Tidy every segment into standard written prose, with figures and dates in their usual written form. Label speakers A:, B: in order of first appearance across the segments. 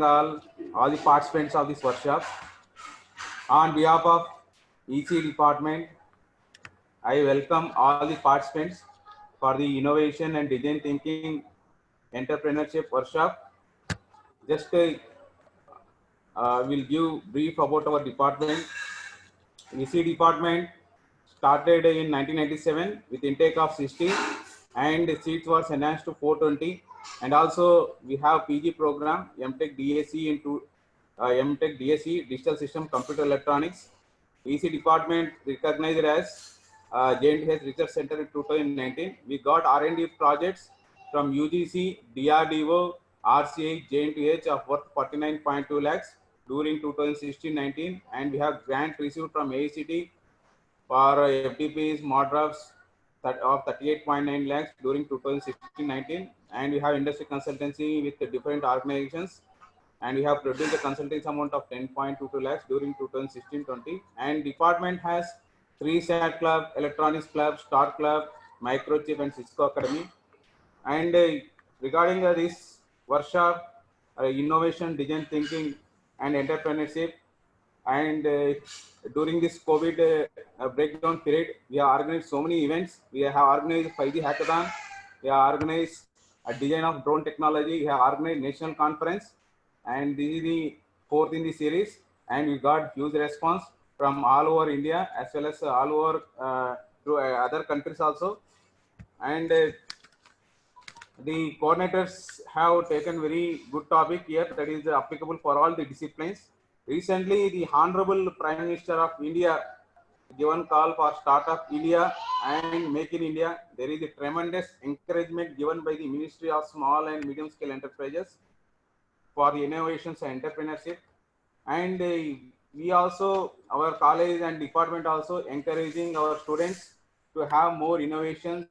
A: all the participants of this workshop. On behalf of EC department, I welcome all the participants for the innovation and design thinking entrepreneurship workshop. Just will give brief about our department. EC department started in 1997 with intake of 60 and seats was enhanced to 420. And also we have PG program, MTech DSC into MTech DSC, Digital System Computer Electronics. EC department recognized as JNTH Research Center in 2019. We got R&D projects from UGC, DRDO, RCA, JNTH of worth 49.2 lakhs during 2016-19, and we have grant received from AICT for FDPs, MODRFs of 38.9 lakhs during 2016-19, and we have industry consultancy with the different organizations, and we have produced a consulting amount of 10.22 lakhs during 2016-20, and department has 3 SAT club, electronics club, Star club, microchip and Cisco Academy. And regarding this workshop, innovation, design thinking and entrepreneurship, and during this COVID breakdown period, we have organized so many events. We have organized 5G hackathon, we have organized a design of drone technology, we have organized national conference, and this is the 4th in the series, and we got huge response from all over India as well as all over to other countries also. And the coordinators have taken very good topic here that is applicable for all the disciplines. Recently, the Honorable Prime Minister of India given call for Startup India and Make in India. There is a tremendous encouragement given by the Ministry of Small and Medium Scale Enterprises for the innovations and entrepreneurship. And we also, our college and department also encouraging our students to have more innovations,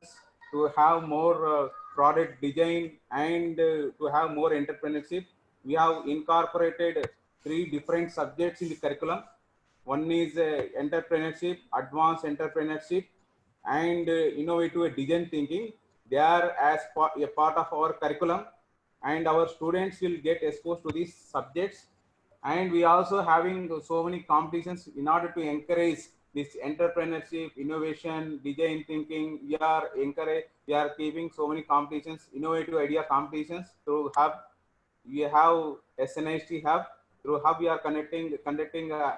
A: to have more product design, and to have more entrepreneurship. We have incorporated 3 different subjects in the curriculum. One is entrepreneurship, advanced entrepreneurship, and innovative design thinking. They are as a part of our curriculum, and our students will get exposed to these subjects. And we also having so many competitions in order to encourage this entrepreneurship, innovation, design thinking. We are keeping so many competitions, innovative idea competitions through Hub. We have SNIST Hub. Through Hub, we are conducting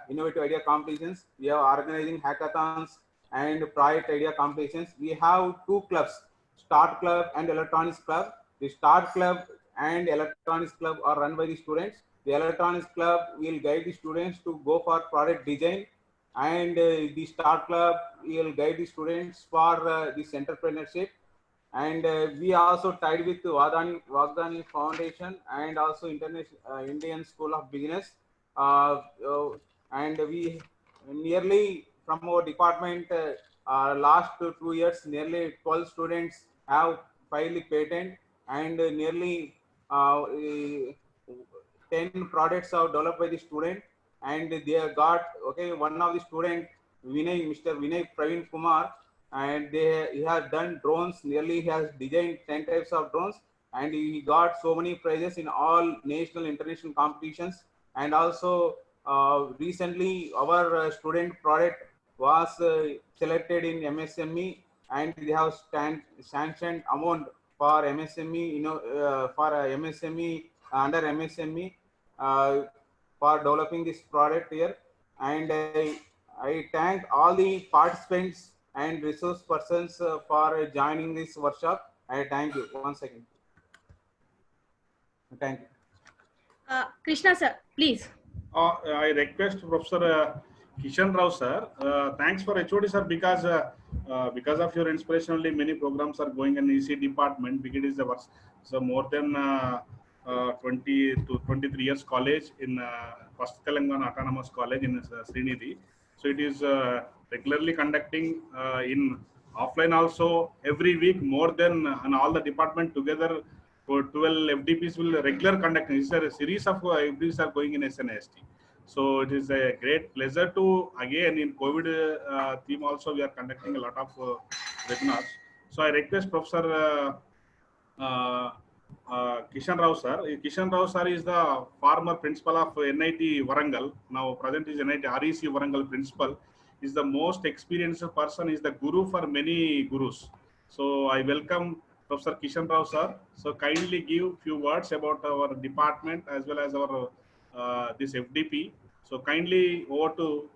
A: innovative idea competitions. We are organizing hackathons and project idea competitions. We have 2 clubs, Start Club and Electronics Club. The Start Club and Electronics Club are run by the students. The Electronics Club will guide the students to go for product design, and the Start Club will guide the students for this entrepreneurship. And we also tied with Vagdani Foundation and also Indian School of Business. And we nearly from our department last 2 years, nearly 12 students have filed a patent, and nearly 10 products are developed by the student, and they have got one of the student Mr. Vinay Praveen Kumar, and he has done drones. Nearly he has designed 10 types of drones, and he got so many prizes in all national international competitions. And also recently our student product was selected in MSME, and they have sanctioned amount for MSME, for MSME under MSME for developing this product here. And I thank all the participants and resource persons for joining this workshop. I thank you once again. Thank you.
B: Krishna sir, please.
C: I request Professor Kishan Rao sir. Thanks for HOD sir, because of your inspiration only many programs are going in EC department, because it is the so more than 20 to 23 years college in First Telangana Autonomous College in Srinidhi. So it is regularly conducting in offline also every week, more than and all the department together for 12 FDPs will regular conduct. This is a series of FDPs are going in SNIST. So it is a great pleasure to, again in COVID theme also we are conducting a lot of webinars. So I request Professor Kishan Rao sir. Kishan Rao sir is the former principal of NIT Warangal. Now present is NIT REC Warangal principal. Is the most experienced person. Is the guru for many gurus. So I welcome Professor Kishan Rao sir. So kindly give few words about our department as well as our this FDP. So kindly over to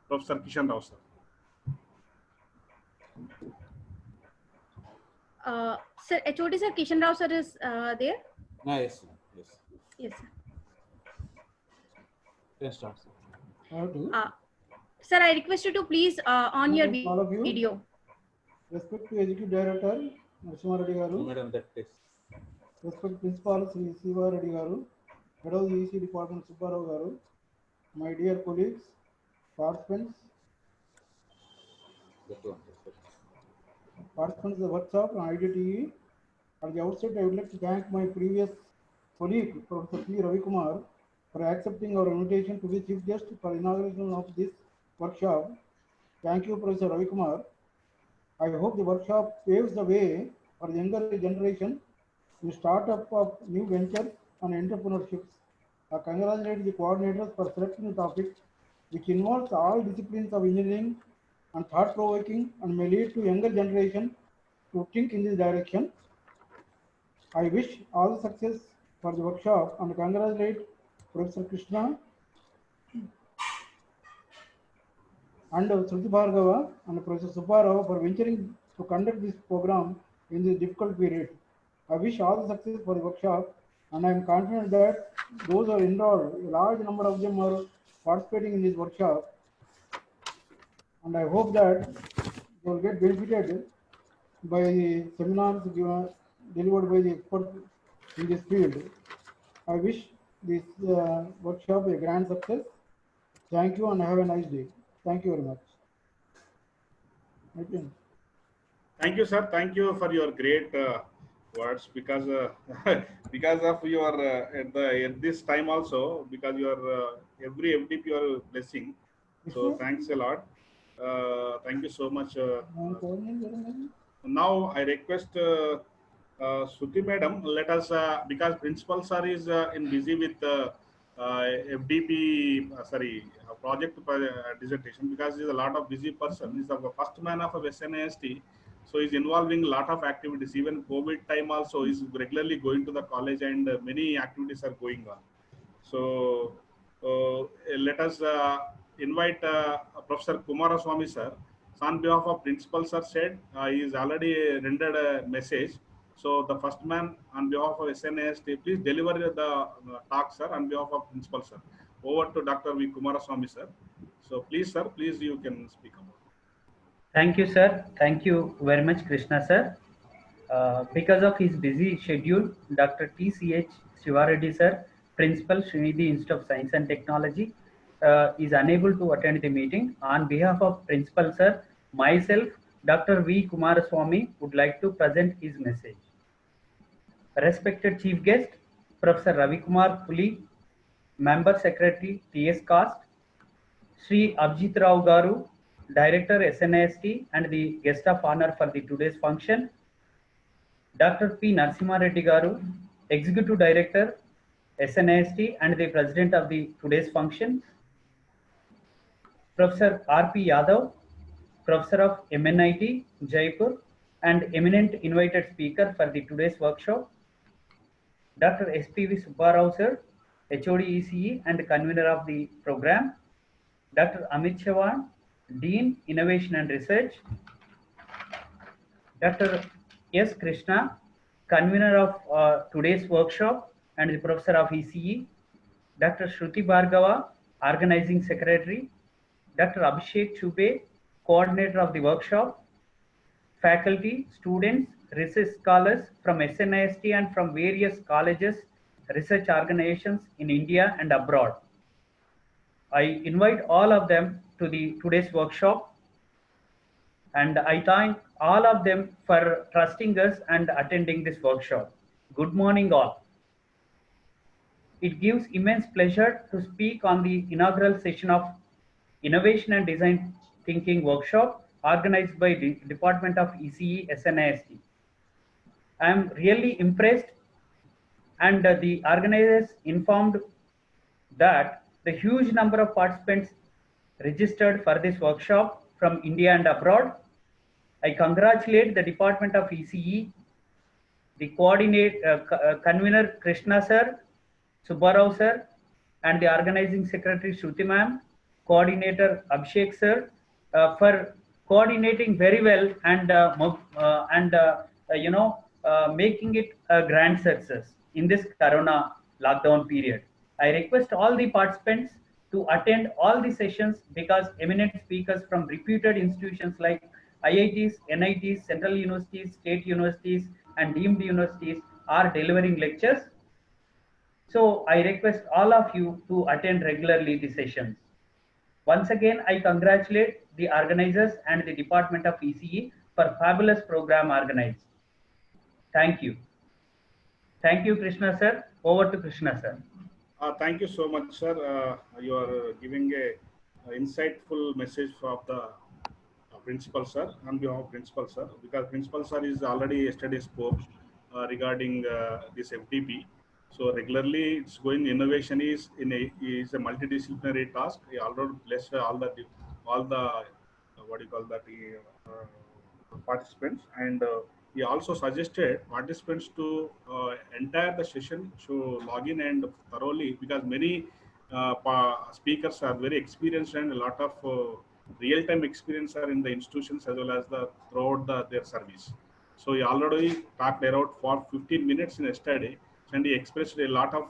C: Professor Kishan Rao sir.
B: Sir, HOD sir, Kishan Rao sir is there?
A: Yes. Yes.
B: Yes, sir.
A: Can start. Sir.
D: How to
B: Sir, I request you to please on your
D: all of you.
B: video.
D: Respect to Executive Director Narasimha Reddy
A: No,
D: Garu,
A: madam, that is.
D: respect Principal Sri Siva Reddy Garu, Head of the EC Department Subbarao Garu, my dear colleagues, participants
A: That one.
D: of the workshop on IDTE. At the outset, I would like to thank my previous colleague, Professor P. Ravi Kumar, for accepting our invitation to be chief guest for inauguration of this workshop. Thank you, Professor Ravi Kumar. I hope the workshop paves the way for the younger generation in startup of new ventures and entrepreneurships. I congratulate the coordinators for selecting a topic which involves all disciplines of engineering and thought-provoking and may lead to younger generation to think in this direction. I wish all the success for the workshop and congratulate Professor Krishna and Shruti Bhargava and Professor Subbarao for venturing to conduct this program in this difficult period. I wish all the success for the workshop, and I am confident that those who are enrolled, a large number of them are participating in this workshop, and I hope that they will get benefited by the seminars delivered by the experts in this field. I wish this workshop a grand success. Thank you and have a nice day. Thank you very much. Okay.
C: Thank you, sir. Thank you for your great words because because of your at this time also because your every FDP you are blessing. So thanks a lot. Thank you so much. Now I request Shruti madam, let us because principal sir is in busy with FDP project dissertation because he is a lot of busy person. He is the first man of SNAST, so he's involving a lot of activities. Even COVID time also is regularly going to the college and many activities are going on. So let us invite Professor Kumaraswamy sir. So on behalf of principal sir said he is already rendered a message. So the first man on behalf of SNAST, please deliver the talk sir on behalf of principal sir. Over to Dr. V. Kumaraswamy sir. So please sir, please you can speak about.
E: Thank you, sir. Thank you very much, Krishna, sir. Because of his busy schedule, Dr. T.C.H. Shivareddy, sir, Principal, Srinidhi Institute of Science and Technology, is unable to attend the meeting. On behalf of Principal, sir, myself, Dr. V. Kumaraswamy, would like to present his message. Respected Chief Guest, Professor Ravi Kumar Puli, Member Secretary, T.S. Cast, Sri Abhijit Rao Garu, Director SNAST and the guest of honor for the today's function, Dr. P. Narasimha Reddy Garu, Executive Director SNAST and the President of the today's function, Professor R.P. Yadav, Professor of MNIT, Jaipur, and eminent invited speaker for the today's workshop, Dr. S.P.V. Subbarao sir, HOD ECE and convener of the program, Dr. Amit Chavan, Dean, Innovation and Research, Dr. S. Krishna, convener of today's workshop and the professor of ECE, Dr. Shruti Bhargava, organizing secretary, Dr. Abhishek Chube, coordinator of the workshop, faculty, students, research scholars from SNIST and from various colleges, research organizations in India and abroad. I invite all of them to the today's workshop, and I thank all of them for trusting us and attending this workshop. Good morning all. It gives immense pleasure to speak on the inaugural session of Innovation and Design Thinking workshop organized by the Department of ECE SNIST. I am really impressed and the organizers informed that the huge number of participants registered for this workshop from India and abroad. I congratulate the Department of ECE, the convener Krishna sir, Subbarao sir, and the organizing secretary Shruti ma'am, coordinator Abhishek sir, for coordinating very well and making it a grand success in this Corona lockdown period. I request all the participants to attend all the sessions because eminent speakers from reputed institutions like IITs, NITs, central universities, state universities, and deemed universities are delivering lectures. So I request all of you to attend regularly the sessions. Once again, I congratulate the organizers and the Department of ECE for fabulous program organized. Thank you. Thank you, Krishna sir. Over to Krishna sir.
C: Thank you so much, sir. You are giving a insightful message of the principal, sir, on behalf of principal, sir, because principal, sir, is already yesterday spoke regarding this FDP. So regularly, it's going. Innovation is is a multidisciplinary task. He already blessed all the what do you call that participants, and he also suggested participants to entire the session to log in and thoroughly, because many speakers are very experienced and a lot of real-time experience are in the institutions as well as throughout their service. So he already talked around for 15 minutes in yesterday, and he expressed a lot of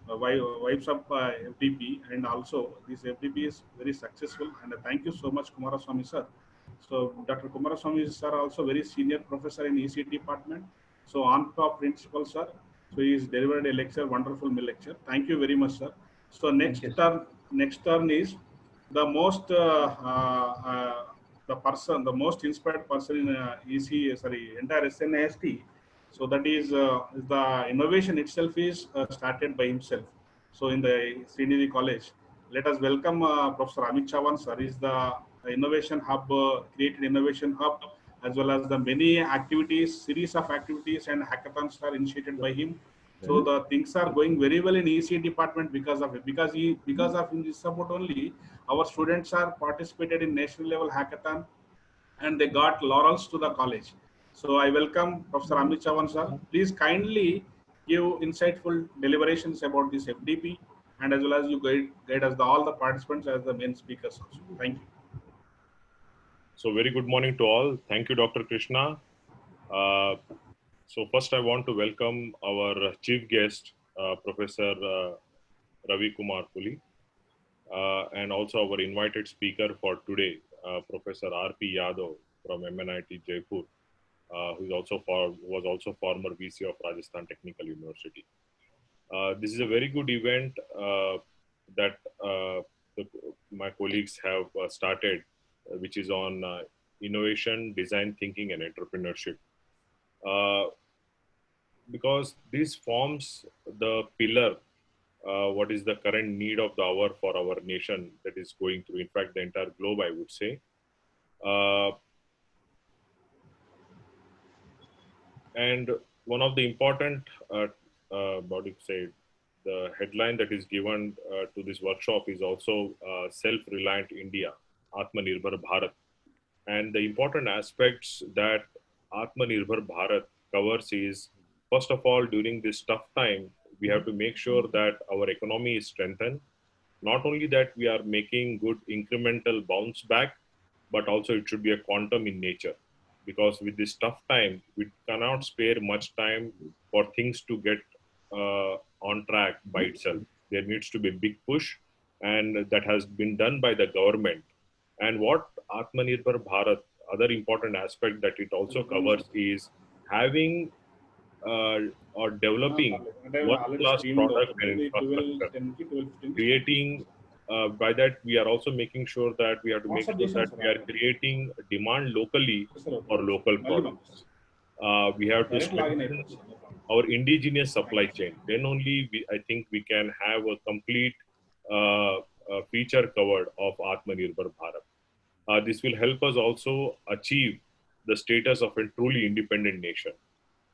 C: vibes of FDP, and also this FDP is very successful. And thank you so much, Kumaraswamy sir. So Dr. Kumaraswamy sir also very senior professor in EC department. So on top principal sir. So he has delivered a lecture, wonderful lecture. Thank you very much, sir. So next turn is the most the most inspired person in entire SNAST. So that is the innovation itself is started by himself. So in the Srinidhi College, let us welcome Professor Amit Chavan sir. Is the innovation hub, created innovation hub, as well as the many activities, series of activities and hackathons are initiated by him. So the things are going very well in EC department because of it. Because of his support only, our students are participated in national level hackathon, and they got laurels to the college. So I welcome Professor Amit Chavan sir. Please kindly give insightful deliberations about this FDP, and as well as you guide us all the participants as the main speakers also. Thank you.
F: So very good morning to all. Thank you, Dr. Krishna. So first I want to welcome our chief guest, Professor Ravi Kumar Puli, and also our invited speaker for today, Professor R.P. Yadav from MNIT Jaipur, who was also former VC of Rajasthan Technical University. This is a very good event that my colleagues have started, which is on innovation, design thinking, and entrepreneurship. Because this forms the pillar, what is the current need of the hour for our nation that is going through, in fact, the entire globe, I would say. And one of the important, the headline that is given to this workshop is also Self-Reliant India, Atmanirbhar Bharat. And the important aspects that Atmanirbhar Bharat covers is, first of all, during this tough time, we have to make sure that our economy is strengthened. Not only that we are making good incremental bounce back, but also it should be a quantum in nature. Because with this tough time, we cannot spare much time for things to get on track by itself. There needs to be a big push, and that has been done by the government. And what Atmanirbhar Bharat, other important aspect that it also covers is having or developing world-class product and infrastructure. Creating, by that we are also making sure that we have to make sure that we are creating demand locally for local products. We have to strengthen our indigenous supply chain. Then only I think we can have a complete feature covered of Atmanirbhar Bharat. This will help us also achieve the status of a truly independent nation.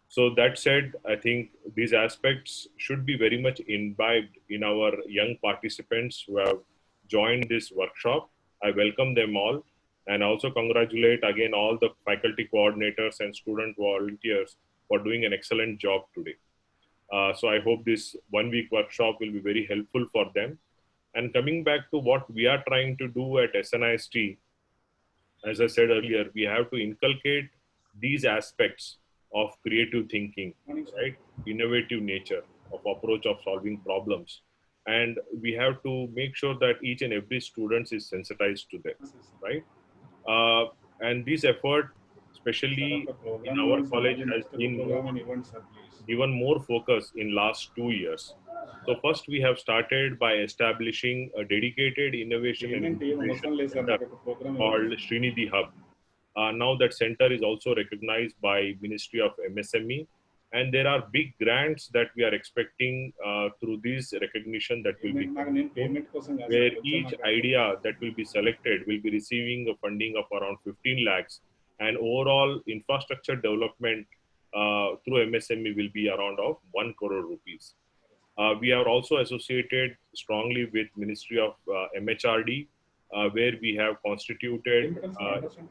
F: So that said, I think these aspects should be very much imbibed in our young participants who have joined this workshop. I welcome them all and also congratulate again all the faculty coordinators and student volunteers for doing an excellent job today. So I hope this 1 week workshop will be very helpful for them. And coming back to what we are trying to do at SNIST, as I said earlier, we have to inculcate these aspects of creative thinking, right? Innovative nature of approach of solving problems. And we have to make sure that each and every student is sensitized to them, right? And this effort, especially in our college, has been given more focus in last 2 years. So first we have started by establishing a dedicated innovation and incubation center called Srinidhi Hub. Now that center is also recognized by Ministry of MSME, and there are big grants that we are expecting through this recognition that will be where each idea that will be selected will be receiving a funding of around 15 lakhs, and overall infrastructure development through MSME will be around of 1 crore rupees. We are also associated strongly with Ministry of MHRD, where we have constituted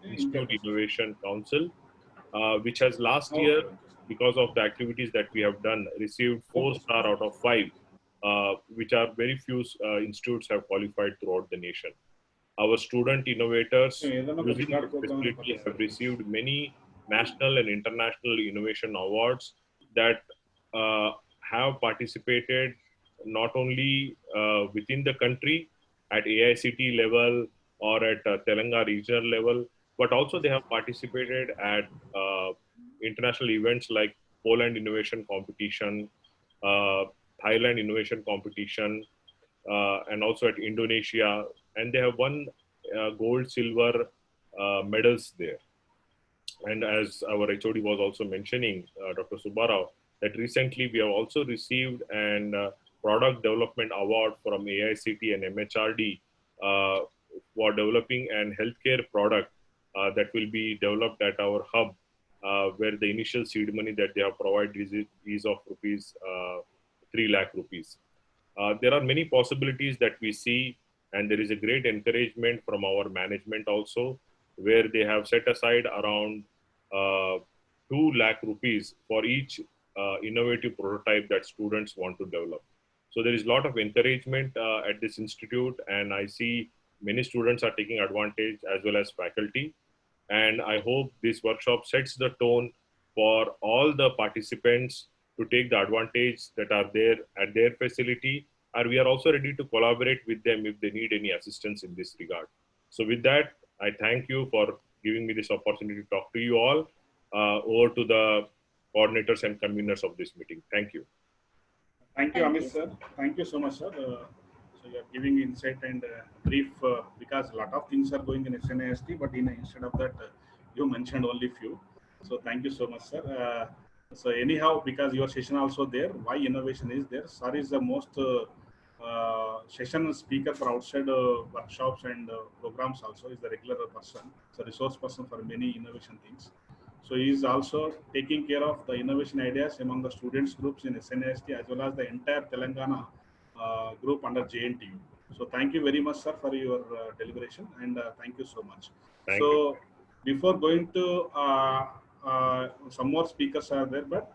F: Institute Innovation Council, which has last year, because of the activities that we have done, received 4-star out of 5, which are very few institutes have qualified throughout the nation. Our student innovators using this facility have received many national and international innovation awards that have participated not only within the country at AICT level or at Telangana regional level, but also they have participated at international events like Poland Innovation Competition, Thailand Innovation Competition, and also at Indonesia, and they have won gold, silver medals there. And as our HOD was also mentioning, Dr. Subbarao, that recently we have also received an product development award from AICT and MHRD for developing an healthcare product that will be developed at our hub, where the initial seed money that they have provided is of rupees 3 lakh rupees. There are many possibilities that we see, and there is a great encouragement from our management also, where they have set aside around 2 lakh rupees for each innovative prototype that students want to develop. So there is a lot of encouragement at this institute, and I see many students are taking advantage as well as faculty. And I hope this workshop sets the tone for all the participants to take the advantage that are there at their facility. And we are also ready to collaborate with them if they need any assistance in this regard. So with that, I thank you for giving me this opportunity to talk to you all. Over to the coordinators and conveners of this meeting. Thank you.
C: Thank you, Amit sir. Thank you so much, sir. So you are giving insight and brief because a lot of things are going in SNIST, but instead of that, you mentioned only few. So thank you so much, sir. So anyhow, because your session also there, why innovation is there? Sir is the most session speaker for outside workshops and programs also, is the regular person. It's a resource person for many innovation things. So he is also taking care of the innovation ideas among the students groups in SNIST as well as the entire Telangana group under JNTU. So thank you very much, sir, for your deliberation, and thank you so much.
F: Thank
C: you. Before going to some more speakers are there, but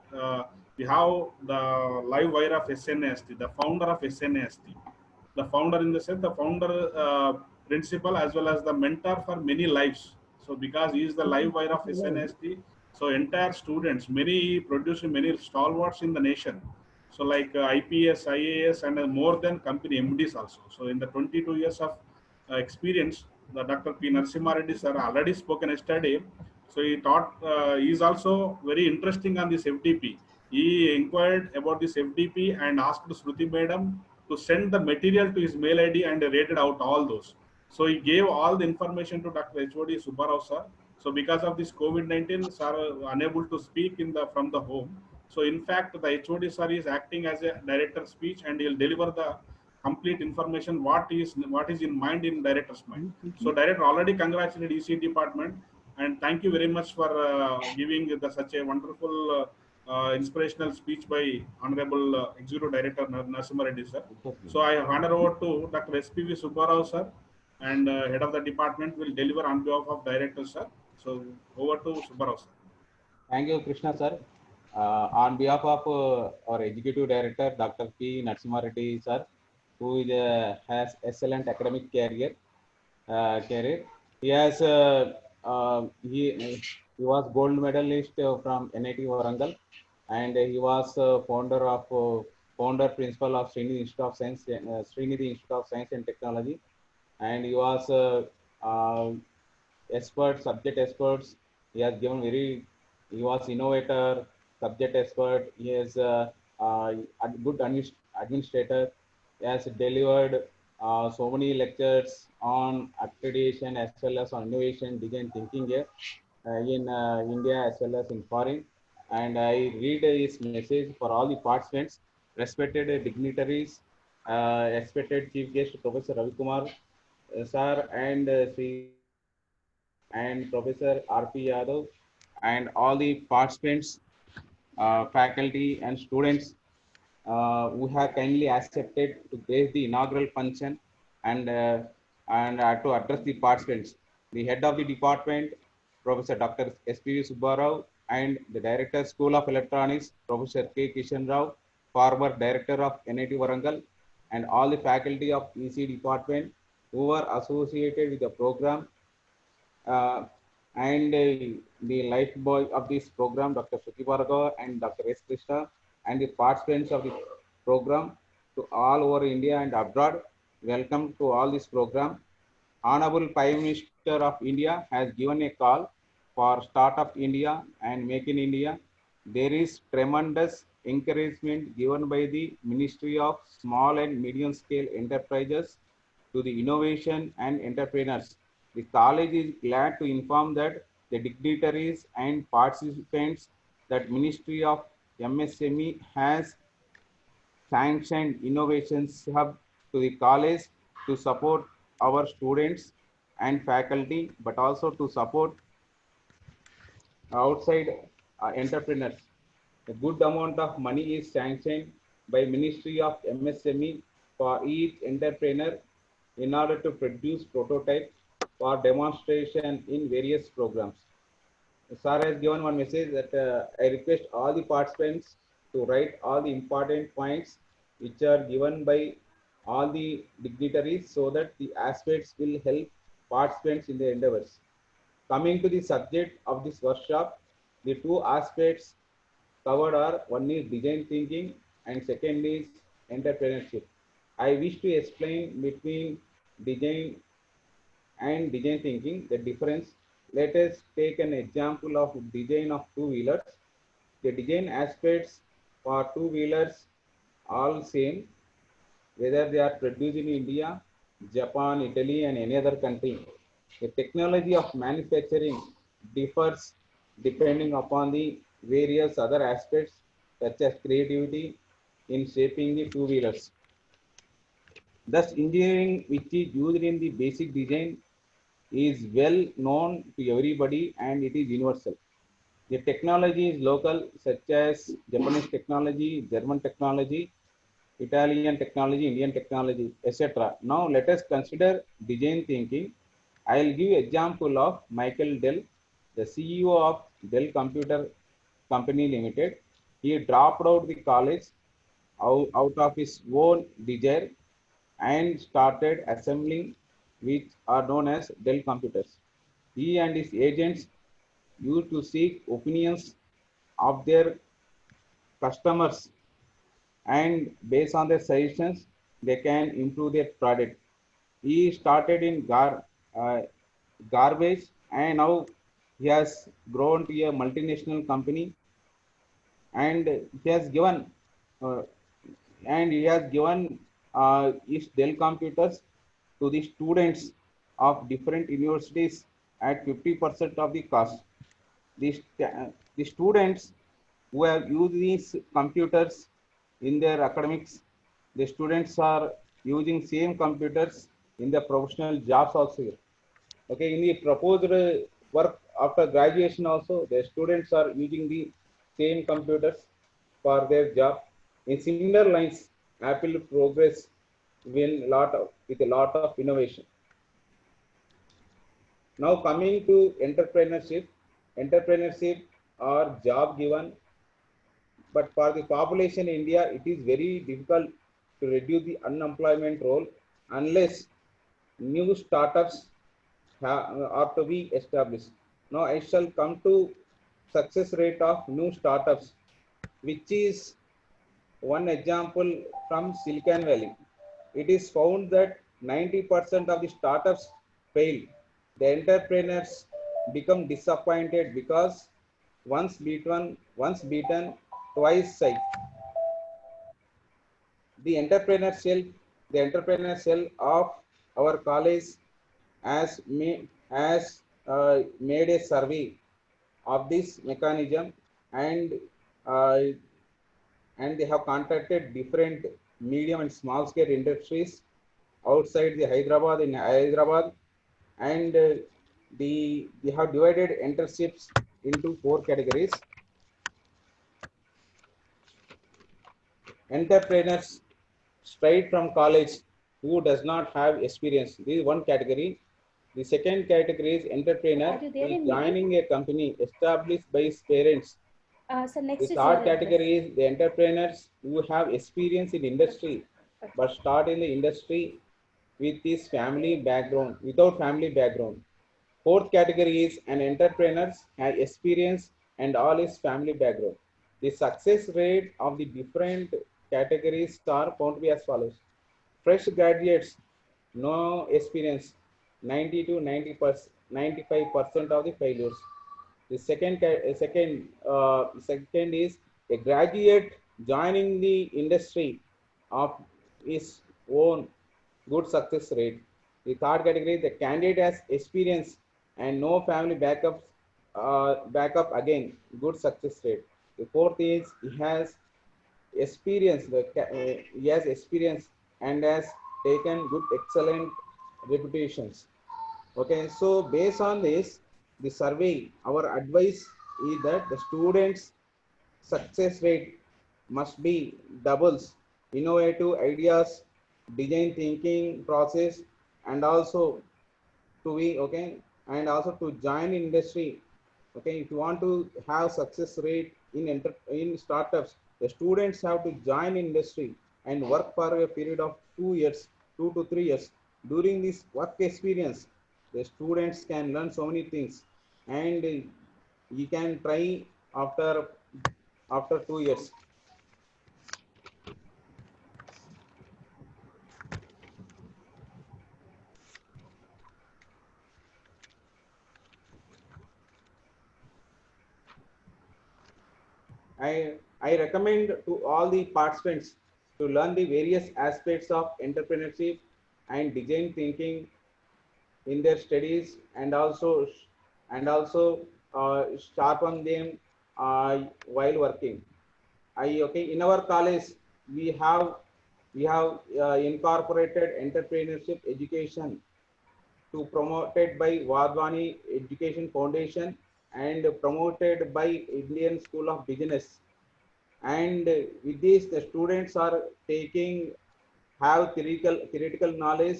C: we have the live wire of SNIST, the founder of SNIST. The founder in the sense, the founder principal as well as the mentor for many lives. So because he is the live wire of SNIST, so entire students, many producing many stalwarts in the nation. So like IPS, IAS, and more than company MDs also. So in the 22 years of experience, the Dr. P. Narasimha Reddy sir already spoken yesterday. So he taught, he is also very interesting on this FDP. He inquired about this FDP and asked Shruti Madam to send the material to his mail ID and rated out all those. So he gave all the information to Dr. HOD Subbarao sir. So because of this COVID-19, sir unable to speak from the home. So in fact, the HOD sir is acting as a director speech, and he'll deliver the complete information what is in mind in director's mind. So director already congratulated EC department, and thank you very much for giving such a wonderful inspirational speech by Honorable Executive Director Narasimha Reddy sir. So I hand over to Dr. SPV Subbarao sir, and head of the department will deliver on behalf of director sir. So over to Subbarao sir.
A: Thank you, Krishna sir. On behalf of our executive director, Dr. P. Narasimha Reddy sir, who is, has excellent academic career. He has he was gold medalist from NIT Warangal, and he was founder principal of Srinidhi Institute of Science, and Technology, and he was subject experts. He has given he was innovator, subject expert. He is a good administrator. He has delivered so many lectures on accreditation as well as on innovation, design thinking here in India as well as in foreign. And I read his message for all the participants, respected dignitaries, respected Chief Guest Professor Ravi Kumar sir, and and Professor R.P. Yadav, and all the participants, faculty and students who have kindly accepted to grace the inaugural function and to address the participants. The head of the department, Professor Dr. S.P.V. Subbarao, and the Director School of Electronics, Professor K. Kishan Rao, former Director of NIT Warangal, and all the faculty of EC department who were associated with the program, and the life boy of this program, Dr. Shruti Bhargava and Dr. S. Krishna, and the participants of the program to all over India and abroad. Welcome to all this program. Honorable Prime Minister of India has given a call for Startup India and Make in India. There is tremendous encouragement given by the Ministry of Small and Medium Scale Enterprises to the innovation and entrepreneurs. The college is glad to inform that the dignitaries and participants that Ministry of MSME has sanctioned Innovations Hub to the college to support our students and faculty, but also to support outside entrepreneurs. A good amount of money is sanctioned by Ministry of MSME for each entrepreneur in order to produce prototypes for demonstration in various programs. Sir has given one message that I request all the participants to write all the important points which are given by all the dignitaries so that the aspects will help participants in their endeavors. Coming to the subject of this workshop, the two aspects covered are, one is design thinking and second is entrepreneurship. I wish to explain between design and design thinking the difference. Let us take an example of design of two-wheelers. The design aspects for two-wheelers all same, whether they are produced in India, Japan, Italy, and any other country. The technology of manufacturing differs depending upon the various other aspects such as creativity in shaping the two-wheelers. Thus, engineering which is used in the basic design is well known to everybody and it is universal. The technology is local, such as Japanese technology, German technology, Italian technology, Indian technology, etc. Now let us consider design thinking. I will give example of Michael Dell, the CEO of Dell Computer Company Limited. He dropped out the college out of his own desire and started assembling which are known as Dell computers. He and his agents used to seek opinions of their customers, and based on their suggestions, they can improve their product. He started in garbage, and now he has grown to a multinational company, and he has given his Dell computers to the students of different universities at 50% of the cost. The students who have used these computers in their academics, the students are using same computers in their professional jobs also. Okay, in the proposed work after graduation also, the students are using the same computers for their job. In similar lines, Apple progress with a lot of innovation. Now coming to entrepreneurship or job given, but for the population in India, it is very difficult to reduce the unemployment role unless new startups are to be established. Now I shall come to success rate of new startups, which is one example from Silicon Valley. It is found that 90% of the startups fail. The entrepreneurs become disappointed because once beaten, twice shy. The entrepreneur cell of our college has made a survey of this mechanism, and uh, and they have contacted different medium and small scale industries outside the Hyderabad, and they have divided internships into 4 categories. Entrepreneurs straight from college who does not have experience. This is one category. The second category is entrepreneur
B: Are you
A: who
B: there
A: is
B: in
A: joining a company established by his parents.
B: So next
A: The
B: is your
A: third
B: address.
A: category is the entrepreneurs who have experience in industry but start in the industry with his family background, without family background. Fourth category is an entrepreneur has experience and all his family background. The success rate of the different categories are found to be as follows. Fresh graduates, no experience, 90 to 95% of the failures. The second is a graduate joining the industry of his own, good success rate. The third category, the candidate has experience and no family backup again, good success rate. The fourth is he has experience and has taken good excellent reputations. Okay, so based on this, the survey, our advice is that the students' success rate must be doubles, innovative ideas, design thinking process, and also to be okay, and also to join industry. Okay, if you want to have success rate in startups, the students have to join industry and work for a period of 2 years, 2 to 3 years. During this work experience, the students can learn so many things, and you can try after 2 years. I recommend to all the participants to learn the various aspects of entrepreneurship and design thinking in their studies, and also sharpen them while working. In our college we have incorporated entrepreneurship education to promoted by Wadhwani Education Foundation and promoted by Indian School of Business. And with this, the students are taking have theoretical knowledge,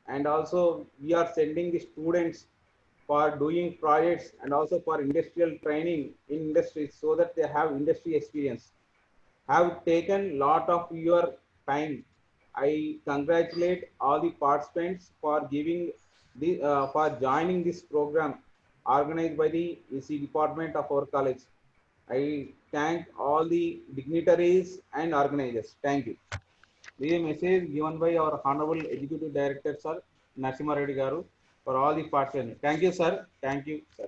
A: and also we are sending the students for doing projects and also for industrial training in industries so that they have industry experience. Have taken lot of your time. I congratulate all the participants for giving for joining this program organized by the EC department of our college. I thank all the dignitaries and organizers. Thank you. This is a message given by our Honorable Executive Director, Sir Narasimha Reddy Garu, for all the participants. Thank you, sir. Thank you, sir.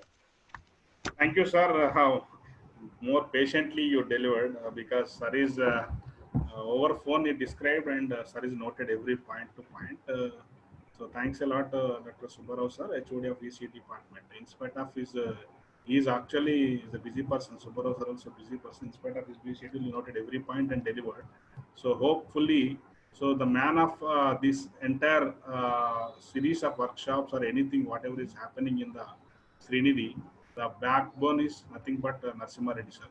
C: Thank you, sir. How more patiently you delivered because sir is over phone he described and sir is noted every point to point. So thanks a lot, Dr. Subbarao sir, HOD of EC department. In spite of his, he is actually a busy person. Subbarao sir also busy person. In spite of his busy schedule, he noted every point and delivered. So hopefully, so the man of this entire series of workshops or anything, whatever is happening in the Srinidhi, the backbone is nothing but Narasimha Reddy sir.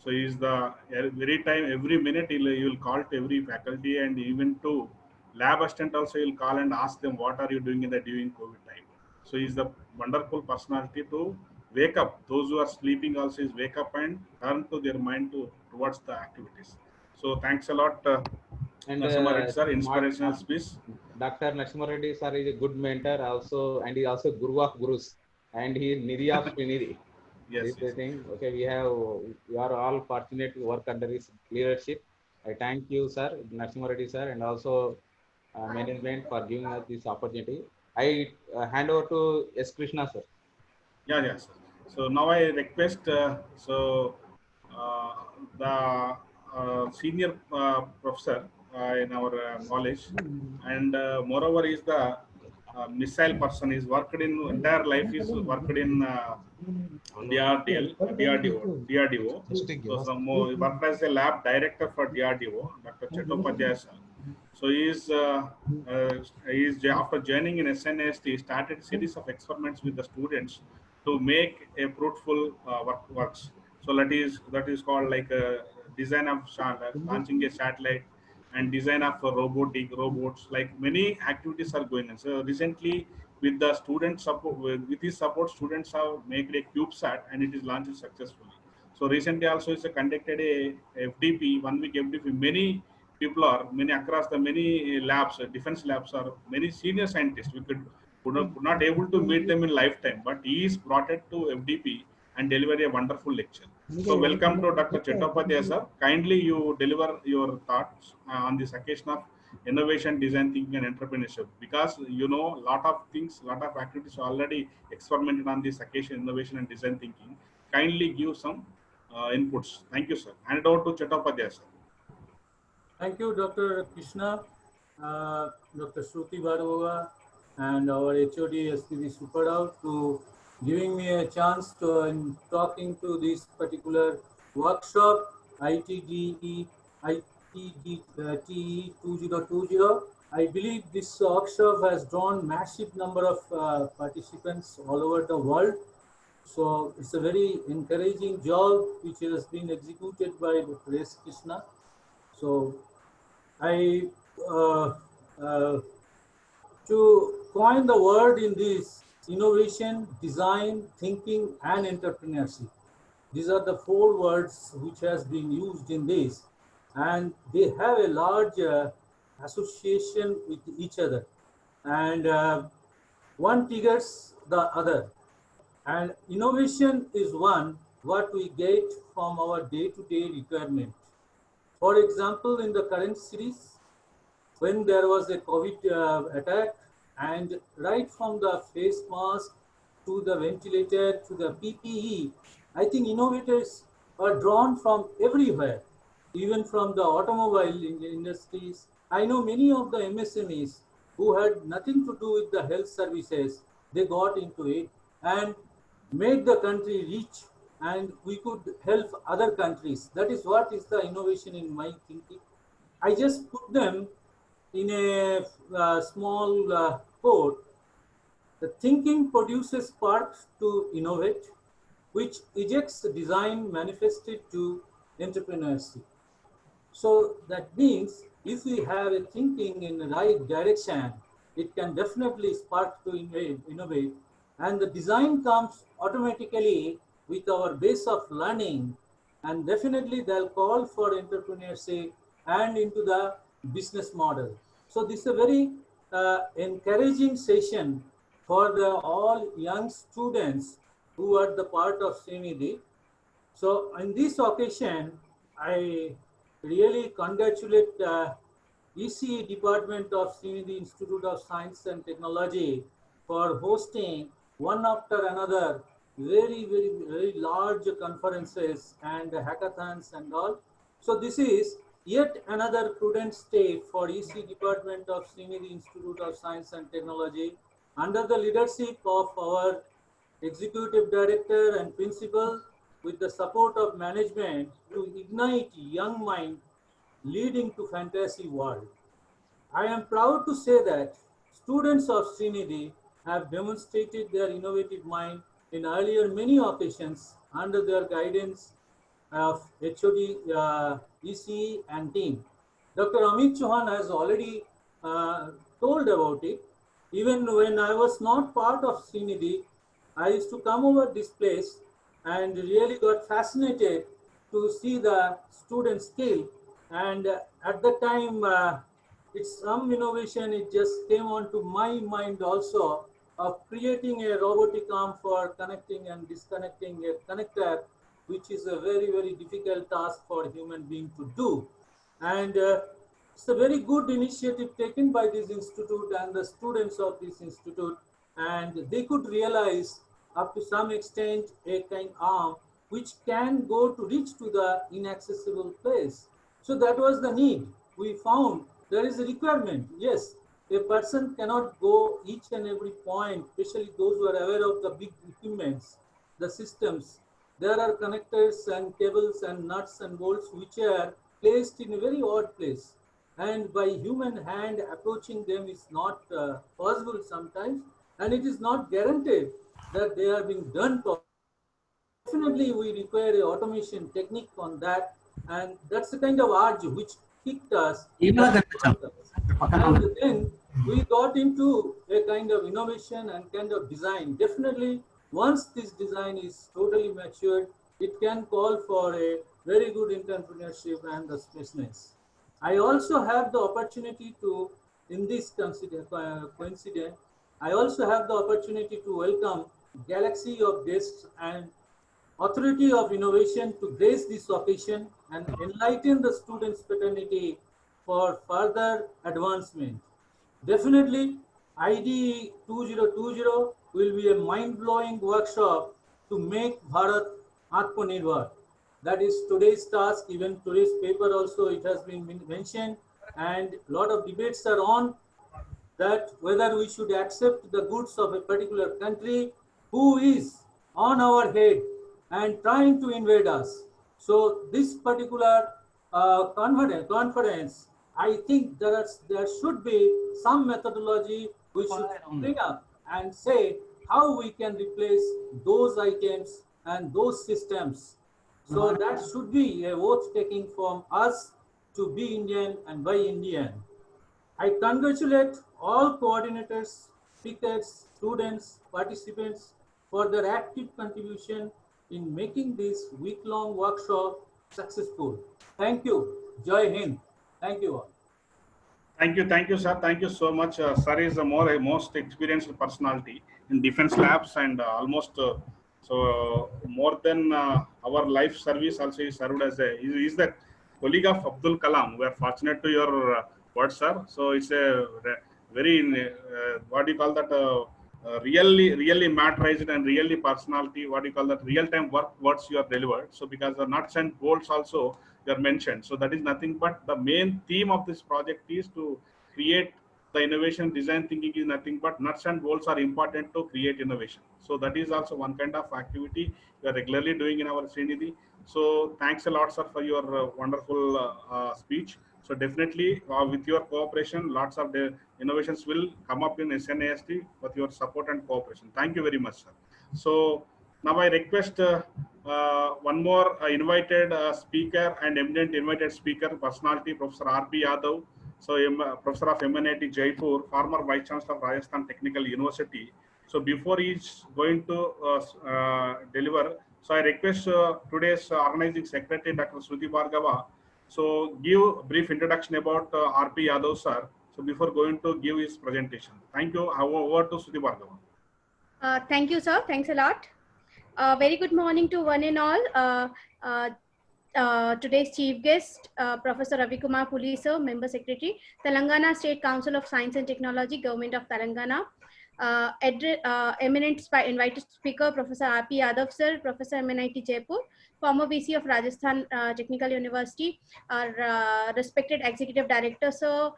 C: So he is the every time, every minute he will call to every faculty, and even to lab assistant also he will call and ask them what are you doing in the during COVID time. So he is the wonderful personality to wake up those who are sleeping also is wake up and turn to their mind towards the activities. So thanks a lot,
A: And
C: Narasimha Reddy sir, inspirational speech.
A: Dr. Narasimha Reddy sir is a good mentor also, and he also Guru of Gurus, and he is Nidhi of Srinidhi.
C: Yes,
A: This is the
C: yes.
A: thing. Okay, we are all fortunate to work under his leadership. I thank you, sir, Narasimha Reddy sir, and also management for giving us this opportunity. I hand over to S. Krishna sir.
C: Yeah, yeah, sir. So now I request uh, the senior professor in our college, and moreover is the missile person. Is worked in entire life is worked in DRDO. So some more worked as a lab director for DRDO, Dr. Chattopadhyay sir. So he is after joining in SNST, he started a series of experiments with the students to make a fruitful works. So that is called like a design of launching a satellite and design of robots. Like many activities are going on. So recently, with the student support, with his support, students have made a CubeSat and it is launched successfully. So recently also is conducted a FDP 1 week FDP. Many across the many labs, defense labs are many senior scientists. We could not able to meet them in lifetime, but he is brought it to FDP and deliver a wonderful lecture. So welcome to Dr. Chattopadhyay sir. Kindly you deliver your thoughts on this occasion of innovation, design thinking, and entrepreneurship. Because you know lot of things, lot of activities already experimented on this occasion, innovation and design thinking. Kindly give some inputs. Thank you, sir. Hand it over to Chattopadhyay sir.
G: Thank you, Dr. Krishna, Dr. Shruti Bhargava, and our HOD SPV Suparao to giving me a chance to in talking to this particular workshop, ITDE 2020. I believe this workshop has drawn massive number of participants all over the world. So it's a very encouraging job which has been executed by Dr. S. Krishna. So I to coin the word in this innovation, design, thinking, and entrepreneurship. These are the 4 words which has been used in this, and they have a large association with each other, and one triggers the other. And innovation is one what we get from our day-to-day requirement. For example, in the current series, when there was a COVID attack, and right from the face mask to the ventilator to the PPE, I think innovators are drawn from everywhere, even from the automobile industries. I know many of the MSMEs who had nothing to do with the health services, they got into it and made the country rich, and we could help other countries. That is what is the innovation in my thinking. I just put them in a small quote. The thinking produces spark to innovate, which ejects the design manifested to entrepreneurship. So that means if we have a thinking in the right direction, it can definitely spark to innovate. And the design comes automatically with our base of learning, and definitely they'll call for entrepreneurship and into the business model. So this is a very encouraging session for the all young students who are the part of Srinidhi. So on this occasion, I really congratulate ECE Department of Srinidhi Institute of Science and Technology for hosting one after another very large conferences and hackathons and all. So this is yet another prudent step for ECE Department of Srinidhi Institute of Science and Technology under the leadership of our Executive Director and Principal, with the support of management, to ignite young mind leading to fantasy world. I am proud to say that students of Srinidhi have demonstrated their innovative mind in earlier many occasions under their guidance of HOD, ECE and team. Dr. Amit Chauhan has already told about it. Even when I was not part of Srinidhi, I used to come over this place and really got fascinated to see the student skill. And at that time, it's some innovation, it just came onto my mind also of creating a robotic arm for connecting and disconnecting a connector, which is a very, very difficult task for a human being to do. And it's a very good initiative taken by this institute and the students of this institute, and they could realize up to some extent a kind arm which can go to reach to the inaccessible place. So that was the need. We found there is a requirement. Yes, a person cannot go each and every point, especially those who are aware of the big equipments, the systems. There are connectors and cables and nuts and bolts which are placed in a very odd place, and by human hand approaching them is not possible sometimes, and it is not guaranteed that they are being done properly. Definitely we require a automation technique on that, and that's the kind of urge which kicked us. And then we got into a kind of innovation and kind of design. Definitely once this design is totally matured, it can call for a very good entrepreneurship and the spaceness. I also have the opportunity to, in this coincidence, I also have the opportunity to welcome Galaxy of Guests and Authority of Innovation to grace this occasion and enlighten the students' fraternity for further advancement. Definitely, IDE 2020 will be a mind-blowing workshop to make Bharat Atmanirbhar. That is today's task. Even today's paper also it has been mentioned, and a lot of debates are on that whether we should accept the goods of a particular country who is on our head and trying to invade us. So this particular conference, I think there should be some methodology we should bring up and say how we can replace those items and those systems. So that should be a vote taking from us to be Indian and by Indian. I congratulate all coordinators, speakers, students, participants for their active contribution in making this week-long workshop successful. Thank you. Jai Hind. Thank you all.
C: Thank you, sir. Thank you so much. Sir is the most experienced personality in defense labs and almost so more than our life service. Also, he served as he is the colleague of Abdul Kalam. We are fortunate to your words, sir. So it's a very what do you call that? Really matterized and really personality. What do you call that? Real-time words you have delivered. So because the nuts and bolts also you are mentioned. So that is nothing but the main theme of this project is to create the innovation. Design thinking is nothing but nuts and bolts are important to create innovation. So that is also one kind of activity we are regularly doing in our Srinidhi. So thanks a lot, sir, for your wonderful speech. So definitely with your cooperation, lots of the innovations will come up in SNAST with your support and cooperation. Thank you very much, sir. So now I request one more invited speaker and eminent invited speaker personality, Professor R.P. Yadav. So Professor of MNIT Jaipur, former Vice Chancellor of Rajasthan Technical University. So before he is going to deliver, so I request today's organizing secretary, Dr. Shruti Bhargava, so give a brief introduction about R.P. Yadav, sir. So before going to give his presentation. Thank you. Over to Shruti Bhargava.
B: Thank you, sir. Thanks a lot. Very good morning to one and all. Today's chief guest, Professor Ravi Kumar Puli, sir, Member Secretary, Telangana State Council of Science and Technology, Government of Telangana. Eminent invited speaker, Professor R.P. Yadav, sir, Professor MNIT Jaipur, former VC of Rajasthan Technical University, our respected executive director, sir,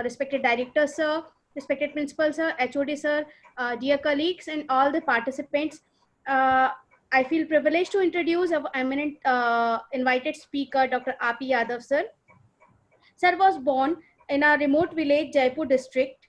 B: respected director, sir, respected principal, sir, HOD, sir, dear colleagues, and all the participants. I feel privileged to introduce our eminent invited speaker, Dr. R.P. Yadav, sir. Sir was born in a remote village, Jaipur district.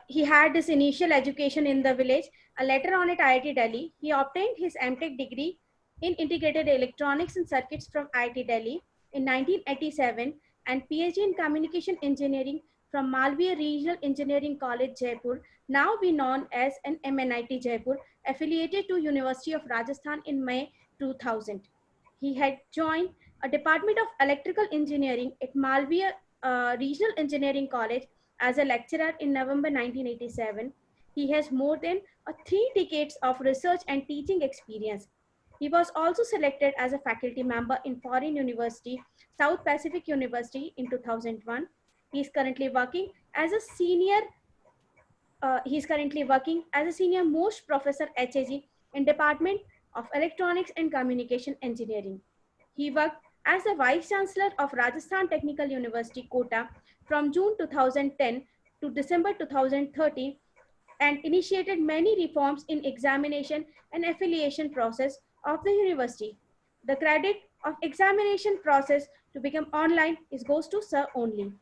B: He had his initial education in the village. Later on at IIT Delhi, he obtained his MTech degree in integrated electronics and circuits from IIT Delhi in 1987 and PhD in communication engineering from Malviya Regional Engineering College, Jaipur, now be known as an MNIT Jaipur, affiliated to University of Rajasthan in May 2000. He had joined a Department of Electrical Engineering at Malviya Regional Engineering College as a lecturer in November 1987. He has more than 3 decades of research and teaching experience. He was also selected as a faculty member in Foreign University, South Pacific University in 2001. He is currently working as a senior most professor HAG in Department of Electronics and Communication Engineering. He worked as the Vice Chancellor of Rajasthan Technical University, Kota from June 2010 to December 2013 and initiated many reforms in examination and affiliation process of the university. The credit of examination process to become online goes to Sir only.